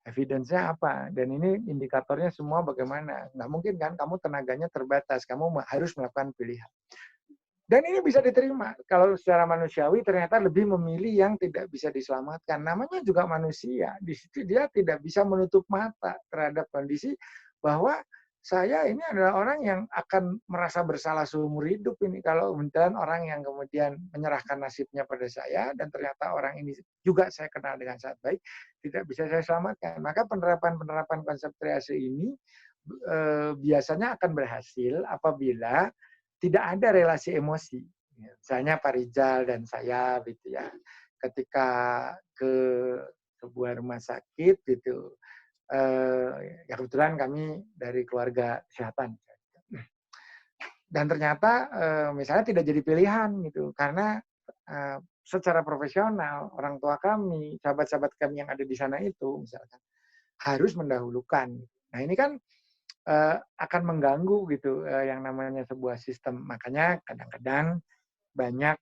Evidence-nya apa? Dan ini indikatornya semua bagaimana? Nggak mungkin kan kamu tenaganya terbatas, kamu harus melakukan pilihan. Dan ini bisa diterima. Kalau secara manusiawi ternyata lebih memilih yang tidak bisa diselamatkan. Namanya juga manusia. Di situ dia tidak bisa menutup mata terhadap kondisi bahwa saya ini adalah orang yang akan merasa bersalah seumur hidup ini kalau kemudian orang yang kemudian menyerahkan nasibnya pada saya dan ternyata orang ini juga saya kenal dengan sangat baik tidak bisa saya selamatkan. Maka penerapan konsep triase ini biasanya akan berhasil apabila tidak ada relasi emosi. Misalnya Pak Rizal dan saya gitu ya, ketika ke sebuah rumah sakit gitu, ya kebetulan kami dari keluarga kesehatan. Dan ternyata misalnya tidak jadi pilihan gitu, karena secara profesional orang tua kami, sahabat-sahabat kami yang ada di sana itu misalkan harus mendahulukan. Nah ini kan akan mengganggu gitu yang namanya sebuah sistem. Makanya kadang-kadang banyak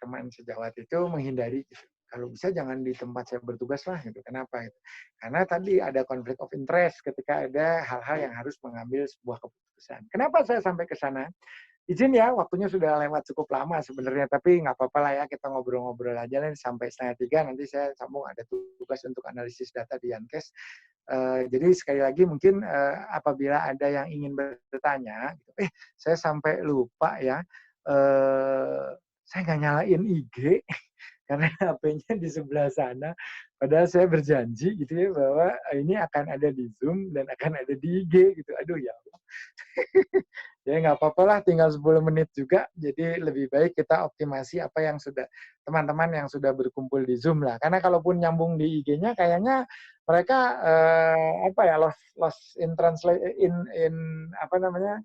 teman sejawat itu menghindari gitu. Kalau bisa jangan di tempat saya bertugas lah gitu. Kenapa gitu? Karena tadi ada konflik of interest ketika ada hal-hal yang harus mengambil sebuah keputusan. Kenapa saya sampai ke sana? Izin ya, waktunya sudah lewat cukup lama sebenarnya, tapi nggak apa-apa lah ya, kita ngobrol-ngobrol aja nih sampai 2:30, nanti saya sambung ada tugas untuk analisis data di Yankes. Jadi sekali lagi mungkin apabila ada yang ingin bertanya, saya sampai lupa ya, saya nggak nyalain IG karena HP-nya di sebelah sana. Padahal saya berjanji gitu ya bahwa ini akan ada di Zoom dan akan ada di IG gitu. Aduh ya Allah. Ya nggak apa-apa lah, tinggal 10 menit juga. Jadi lebih baik kita optimasi apa yang sudah teman-teman yang sudah berkumpul di Zoom lah. Karena kalaupun nyambung di IG-nya kayaknya mereka apa ya lost in translate in apa namanya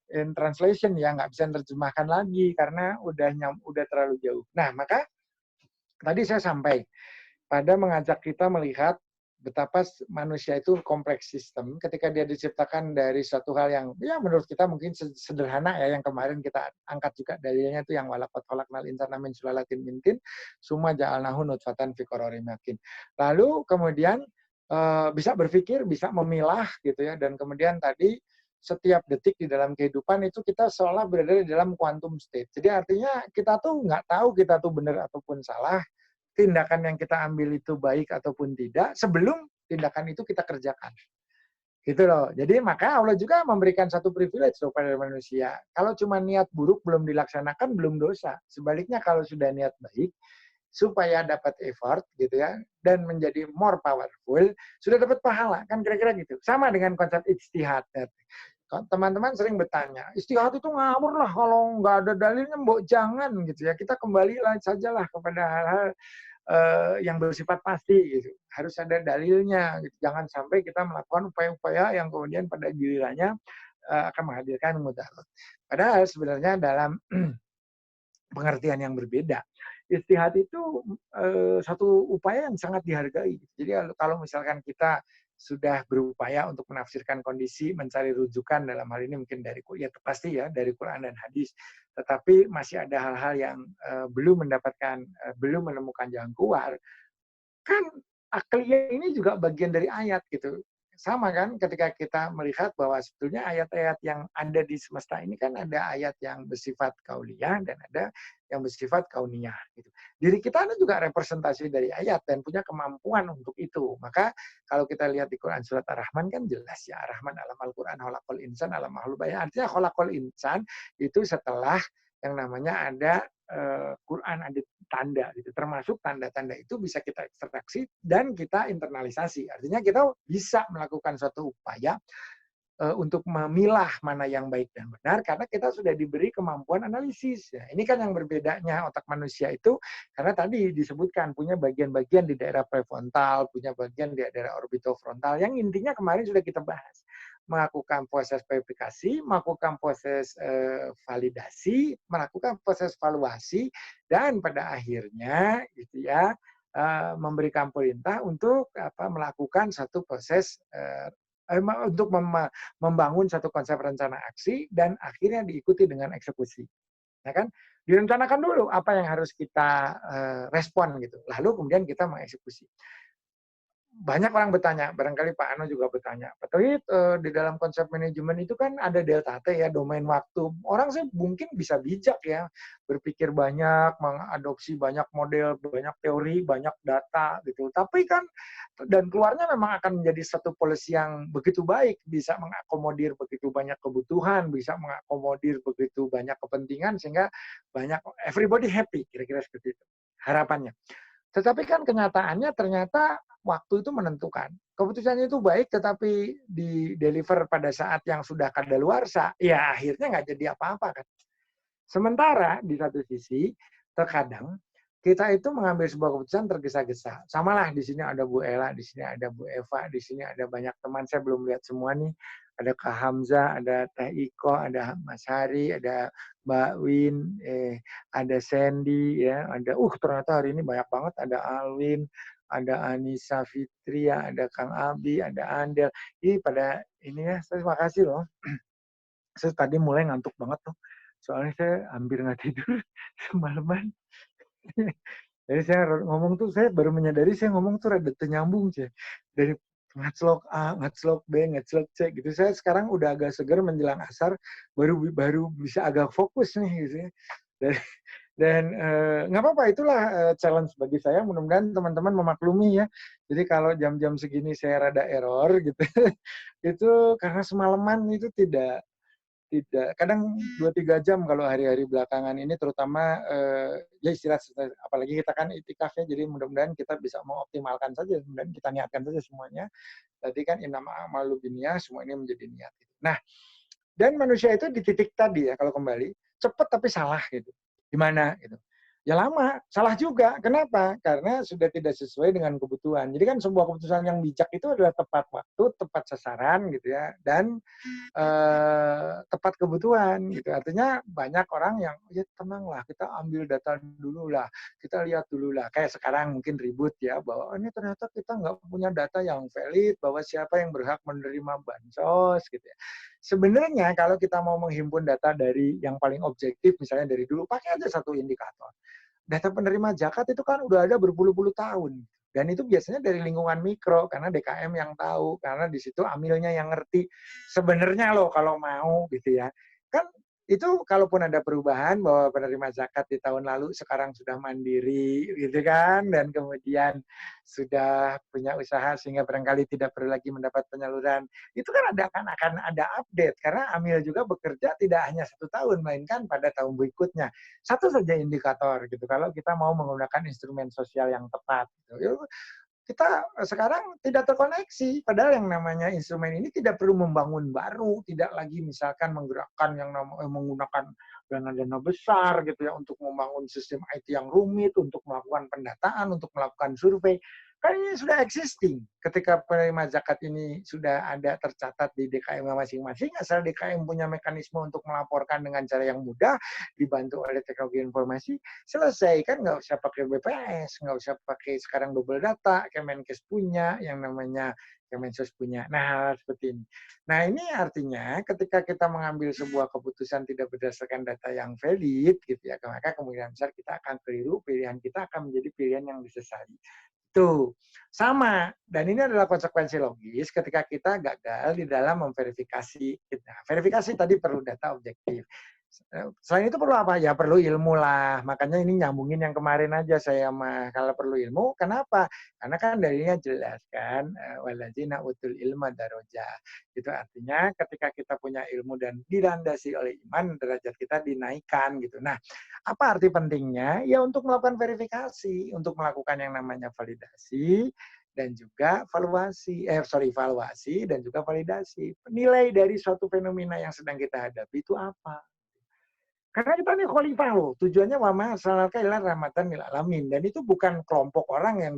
in translation ya nggak bisa terjemahkan lagi karena udah terlalu jauh. Nah maka tadi saya sampai pada mengajak kita melihat betapa manusia itu kompleks sistem ketika dia diciptakan dari suatu hal yang ya menurut kita mungkin sederhana ya yang kemarin kita angkat juga dalilnya itu yang walaqad khalaqnal insana min sulalatin min tin summa ja'alnahu nutfatan fi qararin makin. Lalu kemudian bisa berpikir, bisa memilah gitu ya dan kemudian tadi setiap detik di dalam kehidupan itu kita seolah berada di dalam quantum state. Jadi artinya kita tuh nggak tahu kita tuh benar ataupun salah, tindakan yang kita ambil itu baik ataupun tidak sebelum tindakan itu kita kerjakan. Gitu loh. Jadi maka Allah juga memberikan satu privilege loh pada manusia. Kalau cuma niat buruk belum dilaksanakan belum dosa. Sebaliknya kalau sudah niat baik supaya dapat effort gitu ya dan menjadi more powerful sudah dapat pahala kan kira-kira gitu. Sama dengan konsep ijtihad. Teman-teman sering bertanya, istihad itu ngawur lah kalau nggak ada dalilnya, mbok jangan gitu ya. Kita kembali sajalah kepada hal-hal yang bersifat pasti gitu. Harus ada dalilnya gitu. Jangan sampai kita melakukan upaya-upaya yang kemudian pada gilirannya akan menghadirkan mudarat. Padahal sebenarnya dalam pengertian yang berbeda. Istihad itu satu upaya yang sangat dihargai. Jadi kalau misalkan kita sudah berupaya untuk menafsirkan kondisi, mencari rujukan dalam hal ini mungkin dari ya pasti ya dari Quran dan hadis, tetapi masih ada hal-hal yang belum menemukan jalan keluar, kan akliyah ini juga bagian dari ayat gitu. sama kan ketika kita melihat bahwa sebetulnya ayat-ayat yang ada di semesta ini kan ada ayat yang bersifat kauliyah dan ada yang bersifat kauniyah gitu. Diri kita itu juga representasi dari ayat dan punya kemampuan untuk itu. Maka kalau kita lihat di Quran surat Ar-Rahman kan jelas ya, Ar-Rahman alam Al-Quran khalaqal insan alam mahluk bayan. Artinya khalaqal insan itu setelah yang namanya ada Quran, ada tanda gitu. Termasuk tanda-tanda itu bisa kita ekstraksi dan kita internalisasi. Artinya kita bisa melakukan suatu upaya untuk memilah mana yang baik dan benar karena kita sudah diberi kemampuan analisis. Ya, ini kan yang berbedanya otak manusia itu karena tadi disebutkan punya bagian-bagian di daerah prefrontal, punya bagian di daerah orbitofrontal yang intinya kemarin sudah kita bahas. Melakukan proses verifikasi, melakukan proses validasi, melakukan proses valuasi dan pada akhirnya gitu ya memberikan perintah untuk melakukan satu proses untuk membangun satu konsep rencana aksi dan akhirnya diikuti dengan eksekusi. Ya kan? Direncanakan dulu apa yang harus kita respon gitu. Lalu kemudian kita mengeksekusi. Banyak orang bertanya, barangkali Pak Ano juga bertanya, Pak Tauhid, di dalam konsep manajemen itu kan ada delta T ya, domain waktu. Orang sih mungkin bisa bijak ya, berpikir banyak, mengadopsi banyak model, banyak teori, banyak data gitu. Tapi kan, dan keluarnya memang akan menjadi satu policy yang begitu baik, bisa mengakomodir begitu banyak kebutuhan, bisa mengakomodir begitu banyak kepentingan, sehingga banyak, everybody happy, kira-kira seperti itu. Harapannya. Tetapi kan kenyataannya ternyata waktu itu menentukan. Keputusannya itu baik, tetapi di-deliver pada saat yang sudah kadaluarsa, ya akhirnya nggak jadi apa-apa kan. Sementara di satu sisi, terkadang kita itu mengambil sebuah keputusan tergesa-gesa. Samalah di sini ada Bu Ella, di sini ada Bu Eva, di sini ada banyak teman, saya belum lihat semua nih. Ada Kak Hamzah, ada Teh Iko, ada Mas Hari, ada Mbak Win, ada Sandy, ya, ada ternyata hari ini banyak banget, ada Alwin, ada Anissa Fitria, ada Kang Abi, ada Andel. Ini pada ini ya, saya terima kasih loh. Saya tadi mulai ngantuk banget tuh. Soalnya saya hampir nggak tidur semalaman. Jadi saya ngomong tuh, saya baru menyadari saya ngomong tuh rada nyambung sih. Dari ngaclok A, ngaclok B, ngaclok C gitu. Saya sekarang udah agak segar menjelang asar, baru bisa agak fokus nih gitu ya. Dan nggak apa-apa, itulah challenge bagi saya. Mudah-mudahan teman-teman memaklumi ya. Jadi kalau jam-jam segini saya rada error gitu, itu karena semalaman itu tidak kadang 2-3 jam kalau hari-hari belakangan ini terutama ya istirahat, apalagi kita kan itikaf ya, jadi mudah-mudahan kita bisa mengoptimalkan saja, kemudian kita niatkan saja semuanya. Tadi kan innamal a'malu binniyat, semua ini menjadi niat. Nah, dan manusia itu di titik tadi ya kalau kembali cepat tapi salah gitu. Gimana gitu. Ya lama, salah juga. Kenapa? Karena sudah tidak sesuai dengan kebutuhan. Jadi kan sebuah keputusan yang bijak itu adalah tepat waktu, tepat sasaran gitu ya, dan tepat kebutuhan gitu. Artinya banyak orang yang ya tenanglah, kita ambil data dulu lah, kita lihat dulu lah. Kayak sekarang mungkin ribut ya bahwa ini ternyata kita nggak punya data yang valid bahwa siapa yang berhak menerima bansos gitu ya. Sebenarnya kalau kita mau menghimpun data dari yang paling objektif, misalnya dari dulu, pakai aja satu indikator. Data penerima zakat itu kan udah ada berpuluh-puluh tahun. Dan itu biasanya dari lingkungan mikro, karena DKM yang tahu, karena di situ amilnya yang ngerti. Sebenarnya loh kalau mau gitu ya. Kan itu kalaupun ada perubahan bahwa penerima zakat di tahun lalu sekarang sudah mandiri gitu kan, dan kemudian sudah punya usaha sehingga barangkali tidak perlu lagi mendapat penyaluran, itu kan akan ada update karena amil juga bekerja tidak hanya 1 tahun melainkan pada tahun berikutnya. Satu saja indikator gitu kalau kita mau menggunakan instrumen sosial yang tepat gitu. Kita sekarang tidak terkoneksi, padahal yang namanya instrumen ini tidak perlu membangun baru, tidak lagi misalkan menggerakkan yang menggunakan dana-dana besar gitu ya untuk membangun sistem IT yang rumit, untuk melakukan pendataan, untuk melakukan survei. Kan ini sudah existing. Ketika penerima zakat ini sudah ada tercatat di DKM masing-masing, asal DKM punya mekanisme untuk melaporkan dengan cara yang mudah, dibantu oleh teknologi informasi, selesai. Kan nggak usah pakai BPS, nggak usah pakai sekarang double data, Kemenkes punya, yang namanya Kemensos punya. Nah, seperti ini. Nah, ini artinya ketika kita mengambil sebuah keputusan tidak berdasarkan data yang valid, gitu ya, maka kemungkinan besar kita akan keliru, pilihan kita akan menjadi pilihan yang disesali. Tuh. Sama, dan ini adalah konsekuensi logis ketika kita gagal di dalam memverifikasi. Nah, verifikasi tadi perlu data objektif. Selain itu perlu apa? Ya perlu ilmu lah. Makanya ini nyambungin yang kemarin aja saya mah. Kalau perlu ilmu, kenapa? Karena kan dalilnya jelas kan, waladzina utul ilma darajah. Itu artinya ketika kita punya ilmu dan dilandasi oleh iman, derajat kita dinaikkan gitu. Nah, apa arti pentingnya? Ya untuk melakukan verifikasi, untuk melakukan yang namanya validasi dan juga valuasi dan juga validasi. Nilai dari suatu fenomena yang sedang kita hadapi itu apa? Karena kita ini khalifah loh, tujuannya wa ma arsalnaka illa rahmatan lil alamin, dan itu bukan kelompok orang yang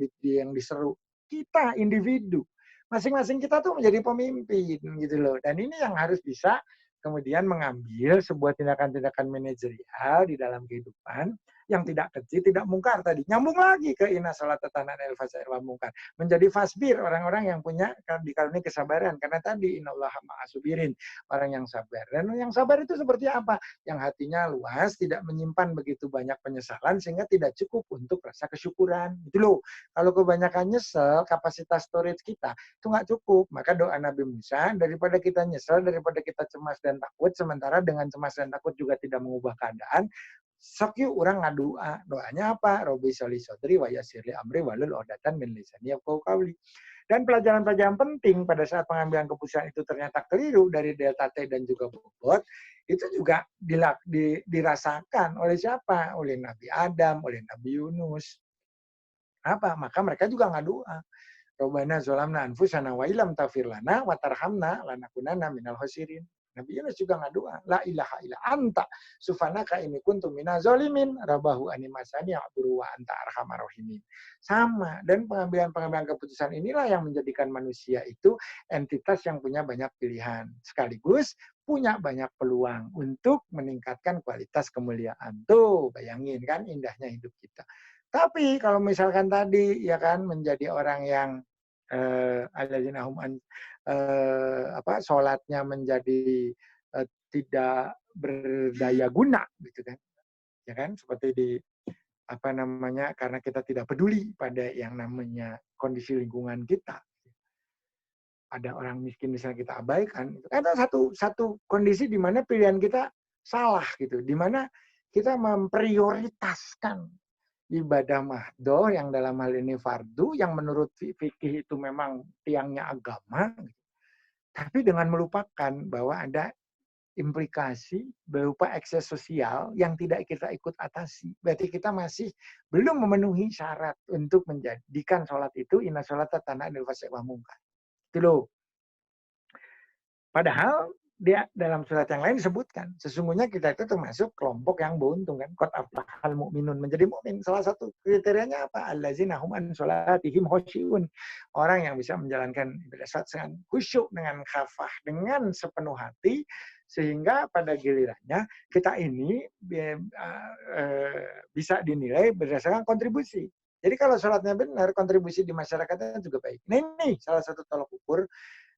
diseru. Kita individu. Masing-masing kita tuh menjadi pemimpin gitu loh. Dan ini yang harus bisa kemudian mengambil sebuah tindakan-tindakan manajerial di dalam kehidupan yang tidak kecil, tidak mungkar tadi. Nyambung lagi ke inna salata tanha anil fahsya'i wal munkar. Menjadi fasbir, orang-orang yang punya dikaruniai kesabaran. Karena tadi innallaha ma'asubirin, orang yang sabar. Dan yang sabar itu seperti apa? Yang hatinya luas, tidak menyimpan begitu banyak penyesalan sehingga tidak cukup untuk rasa kesyukuran. Itu loh. Kalau kebanyakan nyesel, kapasitas storage kita itu nggak cukup. Maka doa Nabi Musa, daripada kita nyesel, daripada kita cemas dan takut, sementara dengan cemas dan takut juga tidak mengubah keadaan, sok yuk orang ngadua. Doanya apa? Robbi sholli sodri wa yassirli amri walul odatan min lisani yafqahu qawli. Dan pelajaran-pelajaran penting pada saat pengambilan keputusan itu ternyata keliru dari Delta T dan juga Bobot, itu juga dirasakan oleh siapa? Oleh Nabi Adam, oleh Nabi Yunus. Apa? Maka mereka juga ngadu. Rabbana zolamna anfusana wa ilam tafir lana wa tarhamna lanakunanna minal khosirin. Nabi Yunus juga ngadua, la ilaha illa anta sufanaka ini kuntum minaz zalimin rabahu animasani ya'buru wa anta arhamar rahimin. Sama, dan pengambilan keputusan inilah yang menjadikan manusia itu entitas yang punya banyak pilihan, sekaligus punya banyak peluang untuk meningkatkan kualitas kemuliaan. Tuh, bayangin kan indahnya hidup kita. Tapi kalau misalkan tadi ya kan menjadi orang yang alladzina hum sholatnya menjadi tidak berdaya guna gitu kan. Ya kan seperti di apa namanya, karena kita tidak peduli pada yang namanya kondisi lingkungan kita. Ada orang miskin misalnya kita abaikan, ada satu kondisi di mana pilihan kita salah gitu, di mana kita memprioritaskan ibadah mahdoh yang dalam hal ini fardu, yang menurut fikih itu memang tiangnya agama, tapi dengan melupakan bahwa ada implikasi berupa ekses sosial yang tidak kita ikut atasi. Berarti kita masih belum memenuhi syarat untuk menjadikan sholat itu inna sholata tanha anil fahsya'i wal munkar. Itu loh. Padahal dia dalam surat yang lain disebutkan, sesungguhnya kita itu termasuk kelompok yang beruntung kan. Qad aflahal mu'minun, menjadi mukmin. Salah satu kriterianya apa? Allazina hum an sholatihim khosyi'un. Orang yang bisa menjalankan ibadah salat dengan khusyuk, dengan khafah, dengan sepenuh hati, sehingga pada gilirannya kita ini bisa dinilai berdasarkan kontribusi. Jadi kalau sholatnya benar, kontribusi di masyarakatnya juga baik. Nah ini salah satu tolak ukur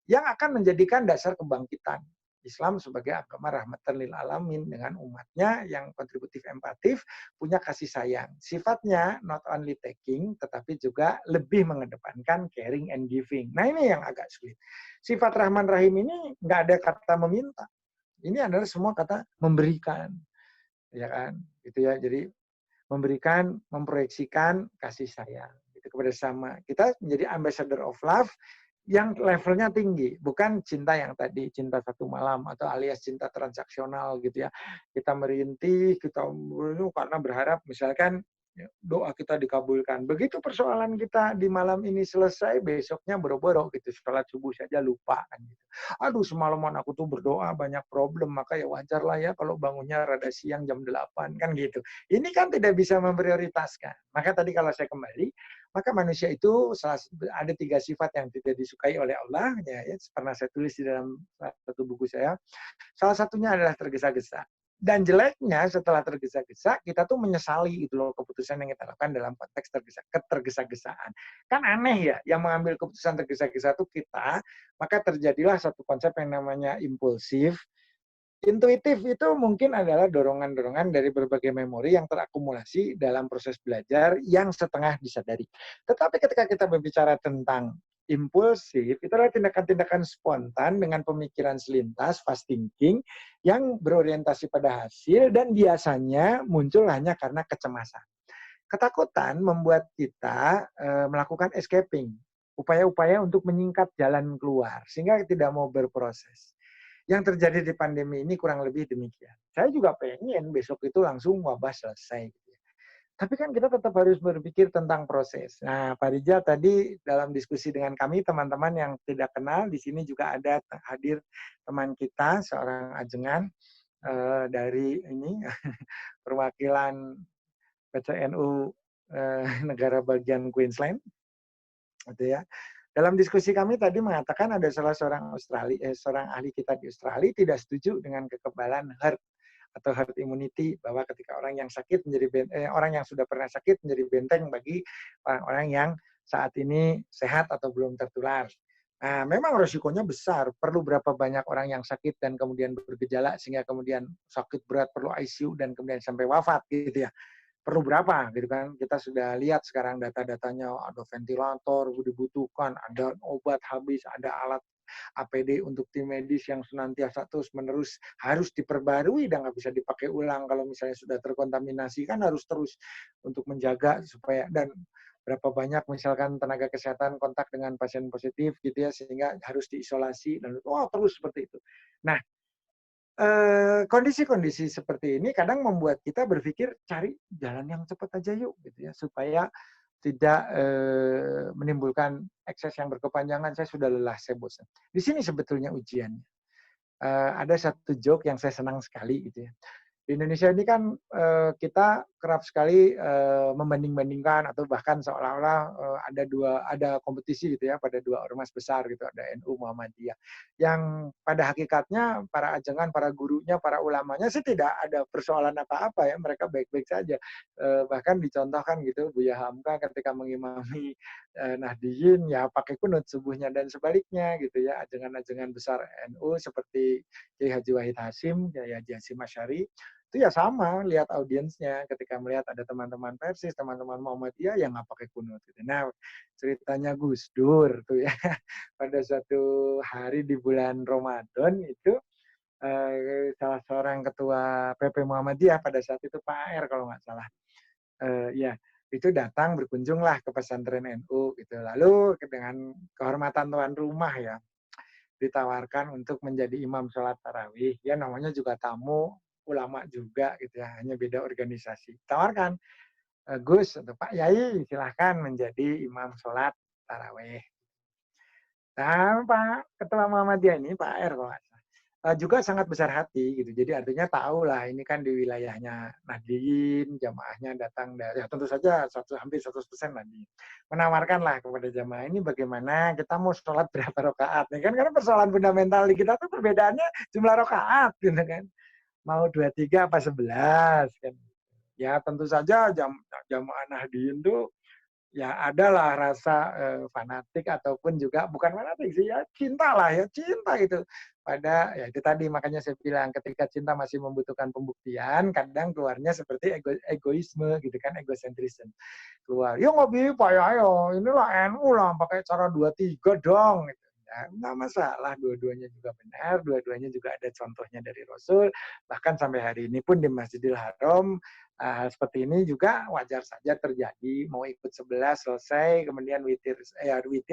yang akan menjadikan dasar kebangkitan Islam sebagai agama rahmatan lil alamin dengan umatnya yang kontributif, empatif, punya kasih sayang. Sifatnya not only taking, tetapi juga lebih mengedepankan caring and giving. Nah ini yang agak sulit. Sifat Rahman Rahim ini nggak ada kata meminta. Ini adalah semua kata memberikan, ya kan? Gitu ya. Jadi memberikan, memproyeksikan kasih sayang gitu kepada sama. Kita menjadi ambassador of love yang levelnya tinggi, bukan cinta yang tadi, cinta satu malam atau alias cinta transaksional gitu ya. Kita merintih, kita karena berharap misalkan doa kita dikabulkan. Begitu persoalan kita di malam ini selesai, besoknya boro-boro gitu, sholat subuh saja lupa kan gitu. Aduh semalaman aku tuh berdoa banyak problem, maka ya wajar lah ya kalau bangunnya rada siang jam 8 kan gitu. Ini kan tidak bisa memprioritaskan. Maka tadi kalau saya kembali, maka manusia itu ada 3 sifat yang tidak disukai oleh Allah, ya pernah saya tulis di dalam satu buku saya. Salah satunya adalah tergesa-gesa. Dan jeleknya setelah tergesa-gesa, kita tuh menyesali itu loh keputusan yang kita lakukan dalam konteks ketergesa-gesaan. Kan aneh ya, yang mengambil keputusan tergesa-gesa itu kita, maka terjadilah satu konsep yang namanya impulsif, Intuitif itu mungkin adalah dorongan-dorongan dari berbagai memori yang terakumulasi dalam proses belajar yang setengah disadari. Tetapi ketika kita berbicara tentang impulsif, itu adalah tindakan-tindakan spontan dengan pemikiran selintas, fast thinking, yang berorientasi pada hasil dan biasanya muncul hanya karena kecemasan. Ketakutan membuat kita melakukan escaping, upaya-upaya untuk menyingkat jalan keluar, sehingga tidak mau berproses. Yang terjadi di pandemi ini kurang lebih demikian. Saya juga pengen besok itu langsung wabah selesai. Tapi kan kita tetap harus berpikir tentang proses. Nah, Pak Rijal tadi dalam diskusi dengan kami, teman-teman yang tidak kenal, di sini juga ada hadir teman kita, seorang ajengan dari ini perwakilan PCNU negara bagian Queensland, gitu ya. Dalam diskusi kami tadi mengatakan ada salah seorang seorang ahli kita di Australia tidak setuju dengan kekebalan herd atau herd immunity, bahwa ketika orang yang sakit menjadi orang yang sudah pernah sakit menjadi benteng bagi orang-orang yang saat ini sehat atau belum tertular. Nah, memang risikonya besar. Perlu berapa banyak orang yang sakit dan kemudian bergejala sehingga kemudian sakit berat perlu ICU dan kemudian sampai wafat gitu ya. Perlu berapa gitu kan, kita sudah lihat sekarang data-datanya, ada ventilator dibutuhkan, ada obat habis, ada alat APD untuk tim medis yang senantiasa terus menerus harus diperbarui dan nggak bisa dipakai ulang kalau misalnya sudah terkontaminasi, kan harus terus untuk menjaga supaya, dan berapa banyak misalkan tenaga kesehatan kontak dengan pasien positif gitu ya, sehingga harus diisolasi dan terus seperti itu. Nah, kondisi-kondisi seperti ini kadang membuat kita berpikir cari jalan yang cepat aja yuk gitu ya, supaya tidak menimbulkan ekses yang berkepanjangan. Saya sudah lelah, saya bosan. Di sini sebetulnya ujiannya. Ada satu joke yang saya senang sekali gitu ya. Di Indonesia ini kan kita kerap sekali membanding-bandingkan atau bahkan seolah-olah ada kompetisi gitu ya pada dua ormas besar gitu, ada NU, Muhammadiyah. Yang pada hakikatnya para ajengan, para gurunya, para ulamanya sih tidak ada persoalan apa-apa ya, mereka baik-baik saja. Bahkan dicontohkan gitu Buya Hamka ketika mengimami Nahdiyin ya pakai kunut subuhnya dan sebaliknya gitu ya. Ajengan-ajengan besar NU seperti Kiai Haji Wahid Hasyim, Kiai Haji Hasyim Asy'ari itu ya sama, lihat audiensnya ketika melihat ada teman-teman Persis, teman-teman Muhammadiyah yang nggak pakai kunut. Gitu. Nah, ceritanya Gus Dur tuh ya, pada suatu hari di bulan Ramadan itu salah seorang ketua PP Muhammadiyah pada saat itu Pak AR kalau nggak salah, ya itu datang berkunjunglah ke pesantren NU gitu. Lalu dengan kehormatan tuan rumah ya, ditawarkan untuk menjadi imam sholat tarawih. Ya namanya juga tamu, ulama juga gitu ya, hanya beda organisasi. Tawarkan, Gus atau Pak Yai silahkan menjadi imam sholat tarawih. Nah, Pak Ketua Muhammadiyah ini, Pak R kalau nggak salah, juga sangat besar hati gitu. Jadi artinya tahu lah ini kan di wilayahnya Nahdliyin, jamaahnya datang dari, ya tentu saja hampir 100% Nahdliyin. Menawarkan lah kepada jamaah ini bagaimana kita mau sholat berapa rakaat. Ya kan karena persoalan fundamental di kita tuh perbedaannya jumlah rakaat gitu kan. Mau 23 apa 11 kan. Ya tentu saja jamaah Nahdliyin tuh ya adalah rasa fanatik ataupun juga bukan fanatik sih ya, cinta lah ya, cinta gitu pada ya itu tadi, makanya saya bilang ketika cinta masih membutuhkan pembuktian kadang keluarnya seperti egoisme gitu kan, egosentrisme keluar. Ya nggak bisa Pak ya, inilah NU lah pakai cara 23 dong gitu. Ya, nggak masalah, dua-duanya juga benar, dua-duanya juga ada contohnya dari Rasul, bahkan sampai hari ini pun di Masjidil Haram hal seperti ini juga wajar saja terjadi. Mau ikut 11 selesai, kemudian witir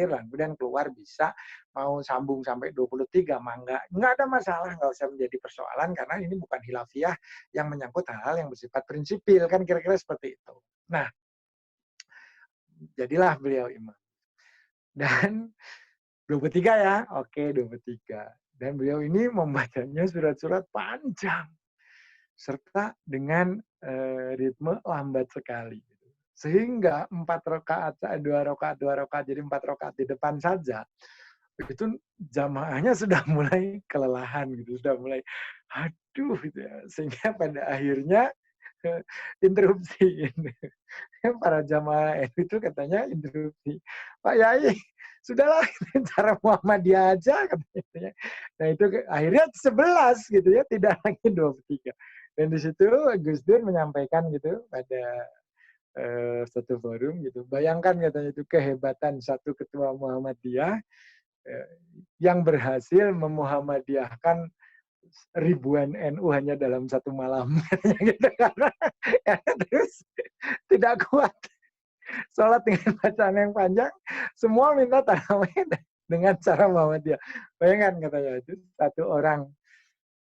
lah, kemudian keluar bisa, mau sambung sampai 23 mah enggak ada masalah, enggak usah menjadi persoalan karena ini bukan khilafiyah yang menyangkut hal-hal yang bersifat prinsipil kan, kira-kira seperti itu. Nah, jadilah beliau imam. Dan 23 ya, oke 23. Dan beliau ini membacanya surat-surat panjang serta dengan ritme lambat sekali. Sehingga 4 rakaat, 2 rakaat, jadi 4 rakaat di depan saja, itu jamaahnya sudah mulai kelelahan gitu, sudah mulai aduh gitu ya. Sehingga pada akhirnya interupsi. Para jamaah itu katanya interupsi. Pak Yai, Sudahlah cara Muhammadiyah aja katanya gitu ya. Nah itu akhirnya 11 gitu ya, tidak lagi 23. Dan di situ Gus Dur menyampaikan gitu pada satu forum gitu. Bayangkan katanya itu kehebatan satu ketua Muhammadiyah eh, yang berhasil memuhammadiyahkan ribuan NU hanya dalam satu malam. Gitu. Karena terus tidak kuat sholat dengan bacaan yang panjang, semua minta tarawih dengan cara Muhammadiyah. Bayangkan katanya itu satu orang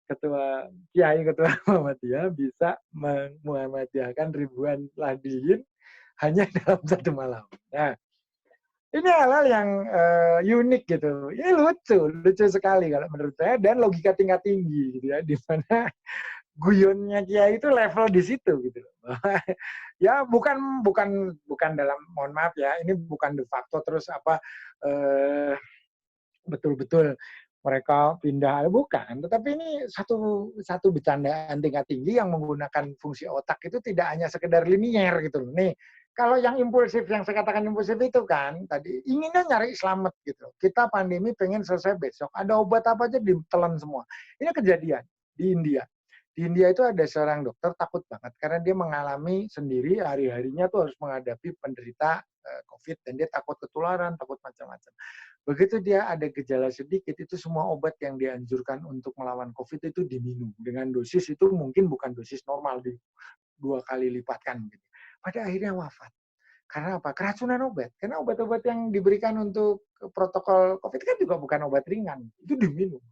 ketua kiai ketua Muhammadiyah bisa memuhammadiyahkan ribuan ladiin hanya dalam satu malam. Nah, ini hal-hal yang unik gitu. Ini lucu sekali kalau menurut saya dan logika tingkat tinggi gitu ya, di mana guyonnya Kiai itu level di situ gitu loh. Ya bukan bukan bukan dalam, mohon maaf ya, ini bukan de facto terus apa betul-betul mereka pindah, bukan, tetapi ini satu bercandaan tingkat tinggi yang menggunakan fungsi otak itu tidak hanya sekedar linier gitu loh. Nih, kalau yang impulsif, yang saya katakan impulsif itu kan tadi inginnya nyari selamat gitu. Kita pandemi pengen selesai besok, ada obat apa aja ditelan semua. Ini kejadian di India. Di India itu ada seorang dokter takut banget karena dia mengalami sendiri hari-harinya tuh harus menghadapi penderita COVID dan dia takut ketularan, takut macam-macam. Begitu dia ada gejala sedikit, itu semua obat yang dianjurkan untuk melawan COVID itu diminum. Dengan dosis itu mungkin bukan dosis normal, 2 kali lipatkan. Gitu. Pada akhirnya wafat. Karena apa? Keracunan obat. Karena obat-obat yang diberikan untuk protokol COVID kan juga bukan obat ringan. Itu diminum.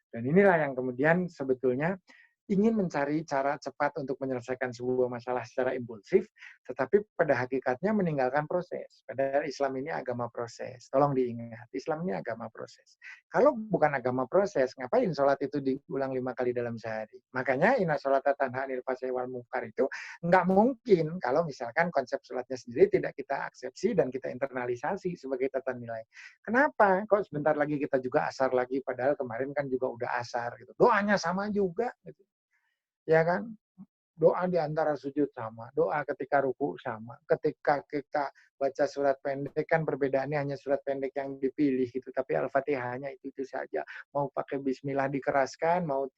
Dan inilah yang kemudian sebetulnya ingin mencari cara cepat untuk menyelesaikan sebuah masalah secara impulsif, tetapi pada hakikatnya meninggalkan proses. Padahal Islam ini agama proses. Tolong diingat, Islam ini agama proses. Kalau bukan agama proses, ngapain sholat itu diulang 5 kali dalam sehari? Makanya inna sholata tanha anil fahsya'i wal munkar itu nggak mungkin kalau misalkan konsep sholatnya sendiri tidak kita aksepsi dan kita internalisasi sebagai tata nilai. Kenapa? Kok sebentar lagi kita juga asar lagi, padahal kemarin kan juga udah asar. Gitu. Doanya sama juga. Gitu. Ya kan? Doa di antara sujud sama, doa ketika ruku sama, ketika kita baca surat pendek kan perbedaannya hanya surat pendek yang dipilih gitu, tapi Al-Fatihahnya itu saja. Mau pakai bismillah dikeraskan, mau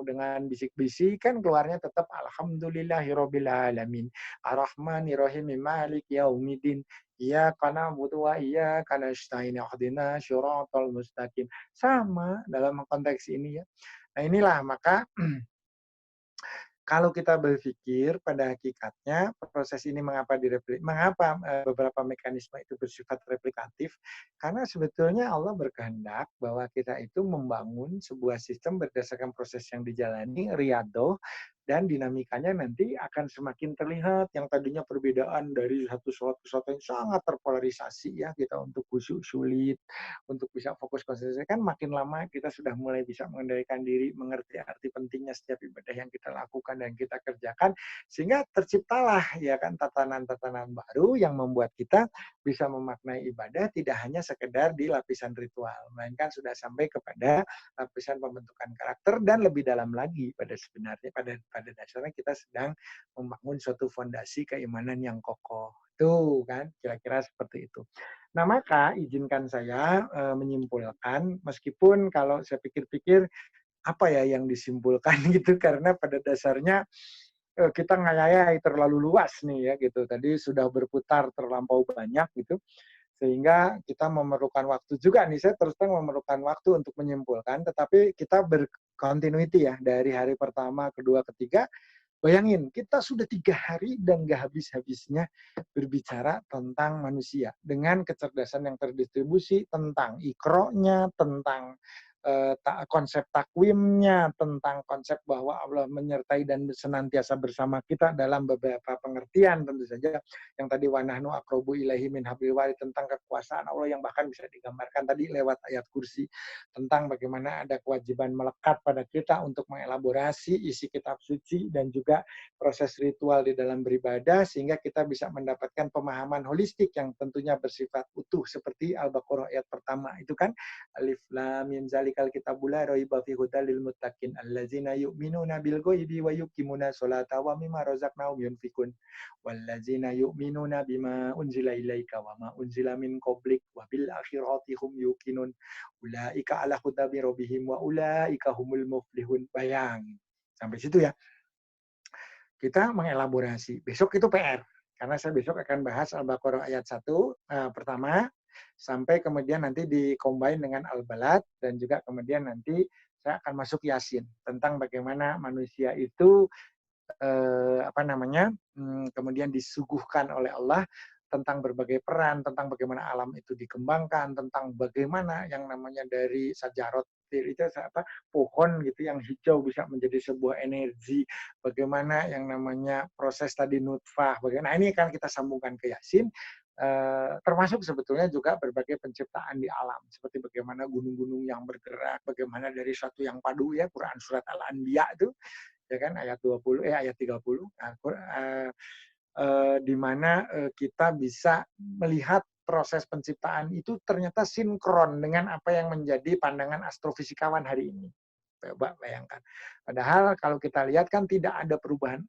dengan bisik-bisik kan keluarnya tetap alhamdulillahirabbil alamin. Ar-Rahmanir-Rahim Malik Yaumiddin. Iya karena butuh iya karena nasta'in ihdina syiratal mustaqim. Sama dalam konteks ini ya. Nah inilah maka kalau kita berpikir pada hakikatnya proses ini mengapa beberapa mekanisme itu bersifat replikatif, karena sebetulnya Allah berkehendak bahwa kita itu membangun sebuah sistem berdasarkan proses yang dijalani, riyadhah, dan dinamikanya nanti akan semakin terlihat yang tadinya perbedaan dari satu sholat ke sholat yang sangat terpolarisasi ya, kita untuk khusyuk sulit, untuk bisa fokus konsentrasi kan makin lama kita sudah mulai bisa mengendalikan diri, mengerti arti pentingnya setiap ibadah yang kita lakukan dan kita kerjakan, sehingga terciptalah ya kan tatanan-tatanan baru yang membuat kita bisa memaknai ibadah tidak hanya sekedar di lapisan ritual, melainkan sudah sampai kepada lapisan pembentukan karakter dan lebih dalam lagi pada sebenarnya pada dasarnya kita sedang membangun suatu fondasi keimanan yang kokoh. Tuh kan kira-kira seperti itu. Nah, maka izinkan saya menyimpulkan meskipun kalau saya pikir-pikir apa ya yang disimpulkan gitu karena pada dasarnya kita ngayai terlalu luas nih ya gitu. Tadi sudah berputar terlampau banyak gitu sehingga kita memerlukan waktu juga nih, saya terus terang memerlukan waktu untuk menyimpulkan, tetapi kita berkontinuiti ya dari hari pertama, kedua, ketiga. Bayangin, kita sudah 3 hari dan nggak habis-habisnya berbicara tentang manusia dengan kecerdasan yang terdistribusi, tentang ikronya, tentang konsep takwimnya, tentang konsep bahwa Allah menyertai dan senantiasa bersama kita dalam beberapa pengertian tentu saja yang tadi wanahnu aqrabu ilaihi min hablil warid, tentang kekuasaan Allah yang bahkan bisa digambarkan tadi lewat ayat kursi, tentang bagaimana ada kewajiban melekat pada kita untuk mengelaborasi isi kitab suci dan juga proses ritual di dalam beribadah sehingga kita bisa mendapatkan pemahaman holistik yang tentunya bersifat utuh seperti Al-Baqarah ayat pertama itu kan alif lam mim zalika dzalikal kitabu la raiba fihi hudal lil muttaqin allazina yu'minuna bil ghaibi wa yuqimuna sholata wa mimma razaqnahum yunfikun wallazina yu'minuna bima unzila ilaika wa ma unzila min qablik wa bil akhirati hum yuqinun ulaika ala huda min rabbihim wa ulaika humul muflihun. Bayangin. Sampai situ ya. Kita mengelaborasi. Besok itu PR. Karena saya besok akan bahas Al-Baqarah ayat 1 pertama sampai kemudian nanti dikombin dengan Al-Balad dan juga kemudian nanti saya akan masuk Yasin tentang bagaimana manusia itu kemudian disuguhkan oleh Allah tentang berbagai peran, tentang bagaimana alam itu dikembangkan, tentang bagaimana yang namanya dari sajarot itu pohon gitu yang hijau bisa menjadi sebuah energi, bagaimana yang namanya proses tadi nutfah, bagaimana. Nah, ini kan kita sambungkan ke Yasin. Termasuk sebetulnya juga berbagai penciptaan di alam seperti bagaimana gunung-gunung yang bergerak, bagaimana dari suatu yang padu ya Quran surat Al-Anbiya itu ya kan ayat 30 di mana kita bisa melihat proses penciptaan itu ternyata sinkron dengan apa yang menjadi pandangan astrofisikawan hari ini. Coba bayangkan. Padahal kalau kita lihat kan tidak ada perubahan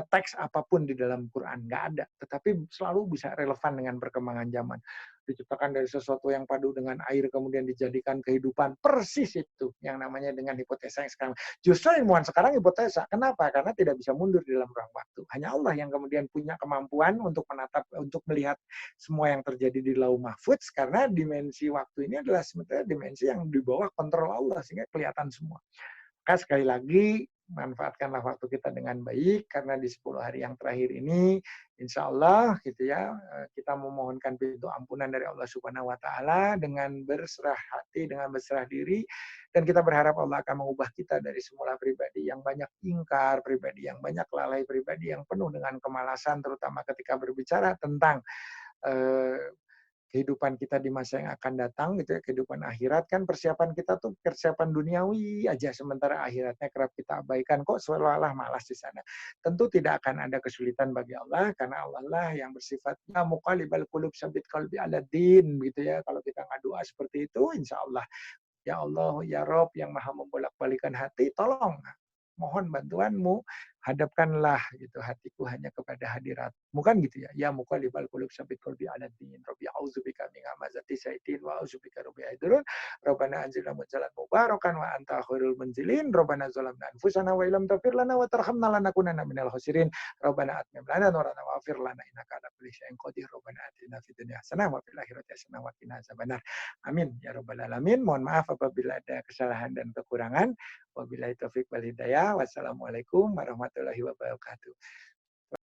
teks apapun di dalam Quran, nggak ada. Tetapi selalu bisa relevan dengan perkembangan zaman. Diciptakan dari sesuatu yang padu dengan air, kemudian dijadikan kehidupan. Persis itu yang namanya dengan hipotesa yang sekarang. Justru ilmuwan sekarang hipotesa. Kenapa? Karena tidak bisa mundur di dalam ruang waktu. Hanya Allah yang kemudian punya kemampuan untuk menatap, untuk melihat semua yang terjadi di Lauh Mahfudz, karena dimensi waktu ini adalah sebetulnya dimensi yang di bawah kontrol Allah, sehingga kelihatan semua. Maka sekali lagi, manfaatkanlah waktu kita dengan baik, karena di 10 hari yang terakhir ini, insya Allah gitu ya, kita memohonkan pintu ampunan dari Allah Subhanahu wa Ta'ala dengan berserah hati, dengan berserah diri, dan kita berharap Allah akan mengubah kita dari semula pribadi yang banyak ingkar, pribadi yang banyak lalai, pribadi yang penuh dengan kemalasan, terutama ketika berbicara tentang kehidupan kita di masa yang akan datang gitu ya, kehidupan akhirat. Kan persiapan kita tuh persiapan duniawi aja, sementara akhiratnya kerap kita abaikan, kok seolah-olah malas di sana. Tentu tidak akan ada kesulitan bagi Allah, karena Allah lah yang bersifatnya muqallibal qulub sabit qalbi ala din gitu ya. Kalau kita ngadua seperti itu, insya Allah ya Allah ya Rob yang maha membolak-balikan hati, tolong mohon bantuanmu, hadapkanlah gitu hatiku hanya kepada hadiratmu, kan gitu ya. Ya muqallibal qulub sabit qalbi ala din. Rabbi a'udzubika min hamazati syaitin wa a'udzubika rabbi aidurun. Rabbana anzilna munzalan mubarakan wa anta khairul munzilin. Rabbana zalamna anfusana wa illam taghfir lana wa tarhamna lanakunanna minal khasirin. Rabbana atmim lana nurana wa ighfir lana innaka ala kulli syai'in qadir. Rabbana atina fid dunya hasanah wa fil akhirati hasanah wa qina azabannar. Amin ya rabbal alamin. Mohon maaf apabila ada kesalahan dan kekurangan. Wabillahi taufik wal hidayah. Wassalamualaikum warahmatullahi wabarakatuh.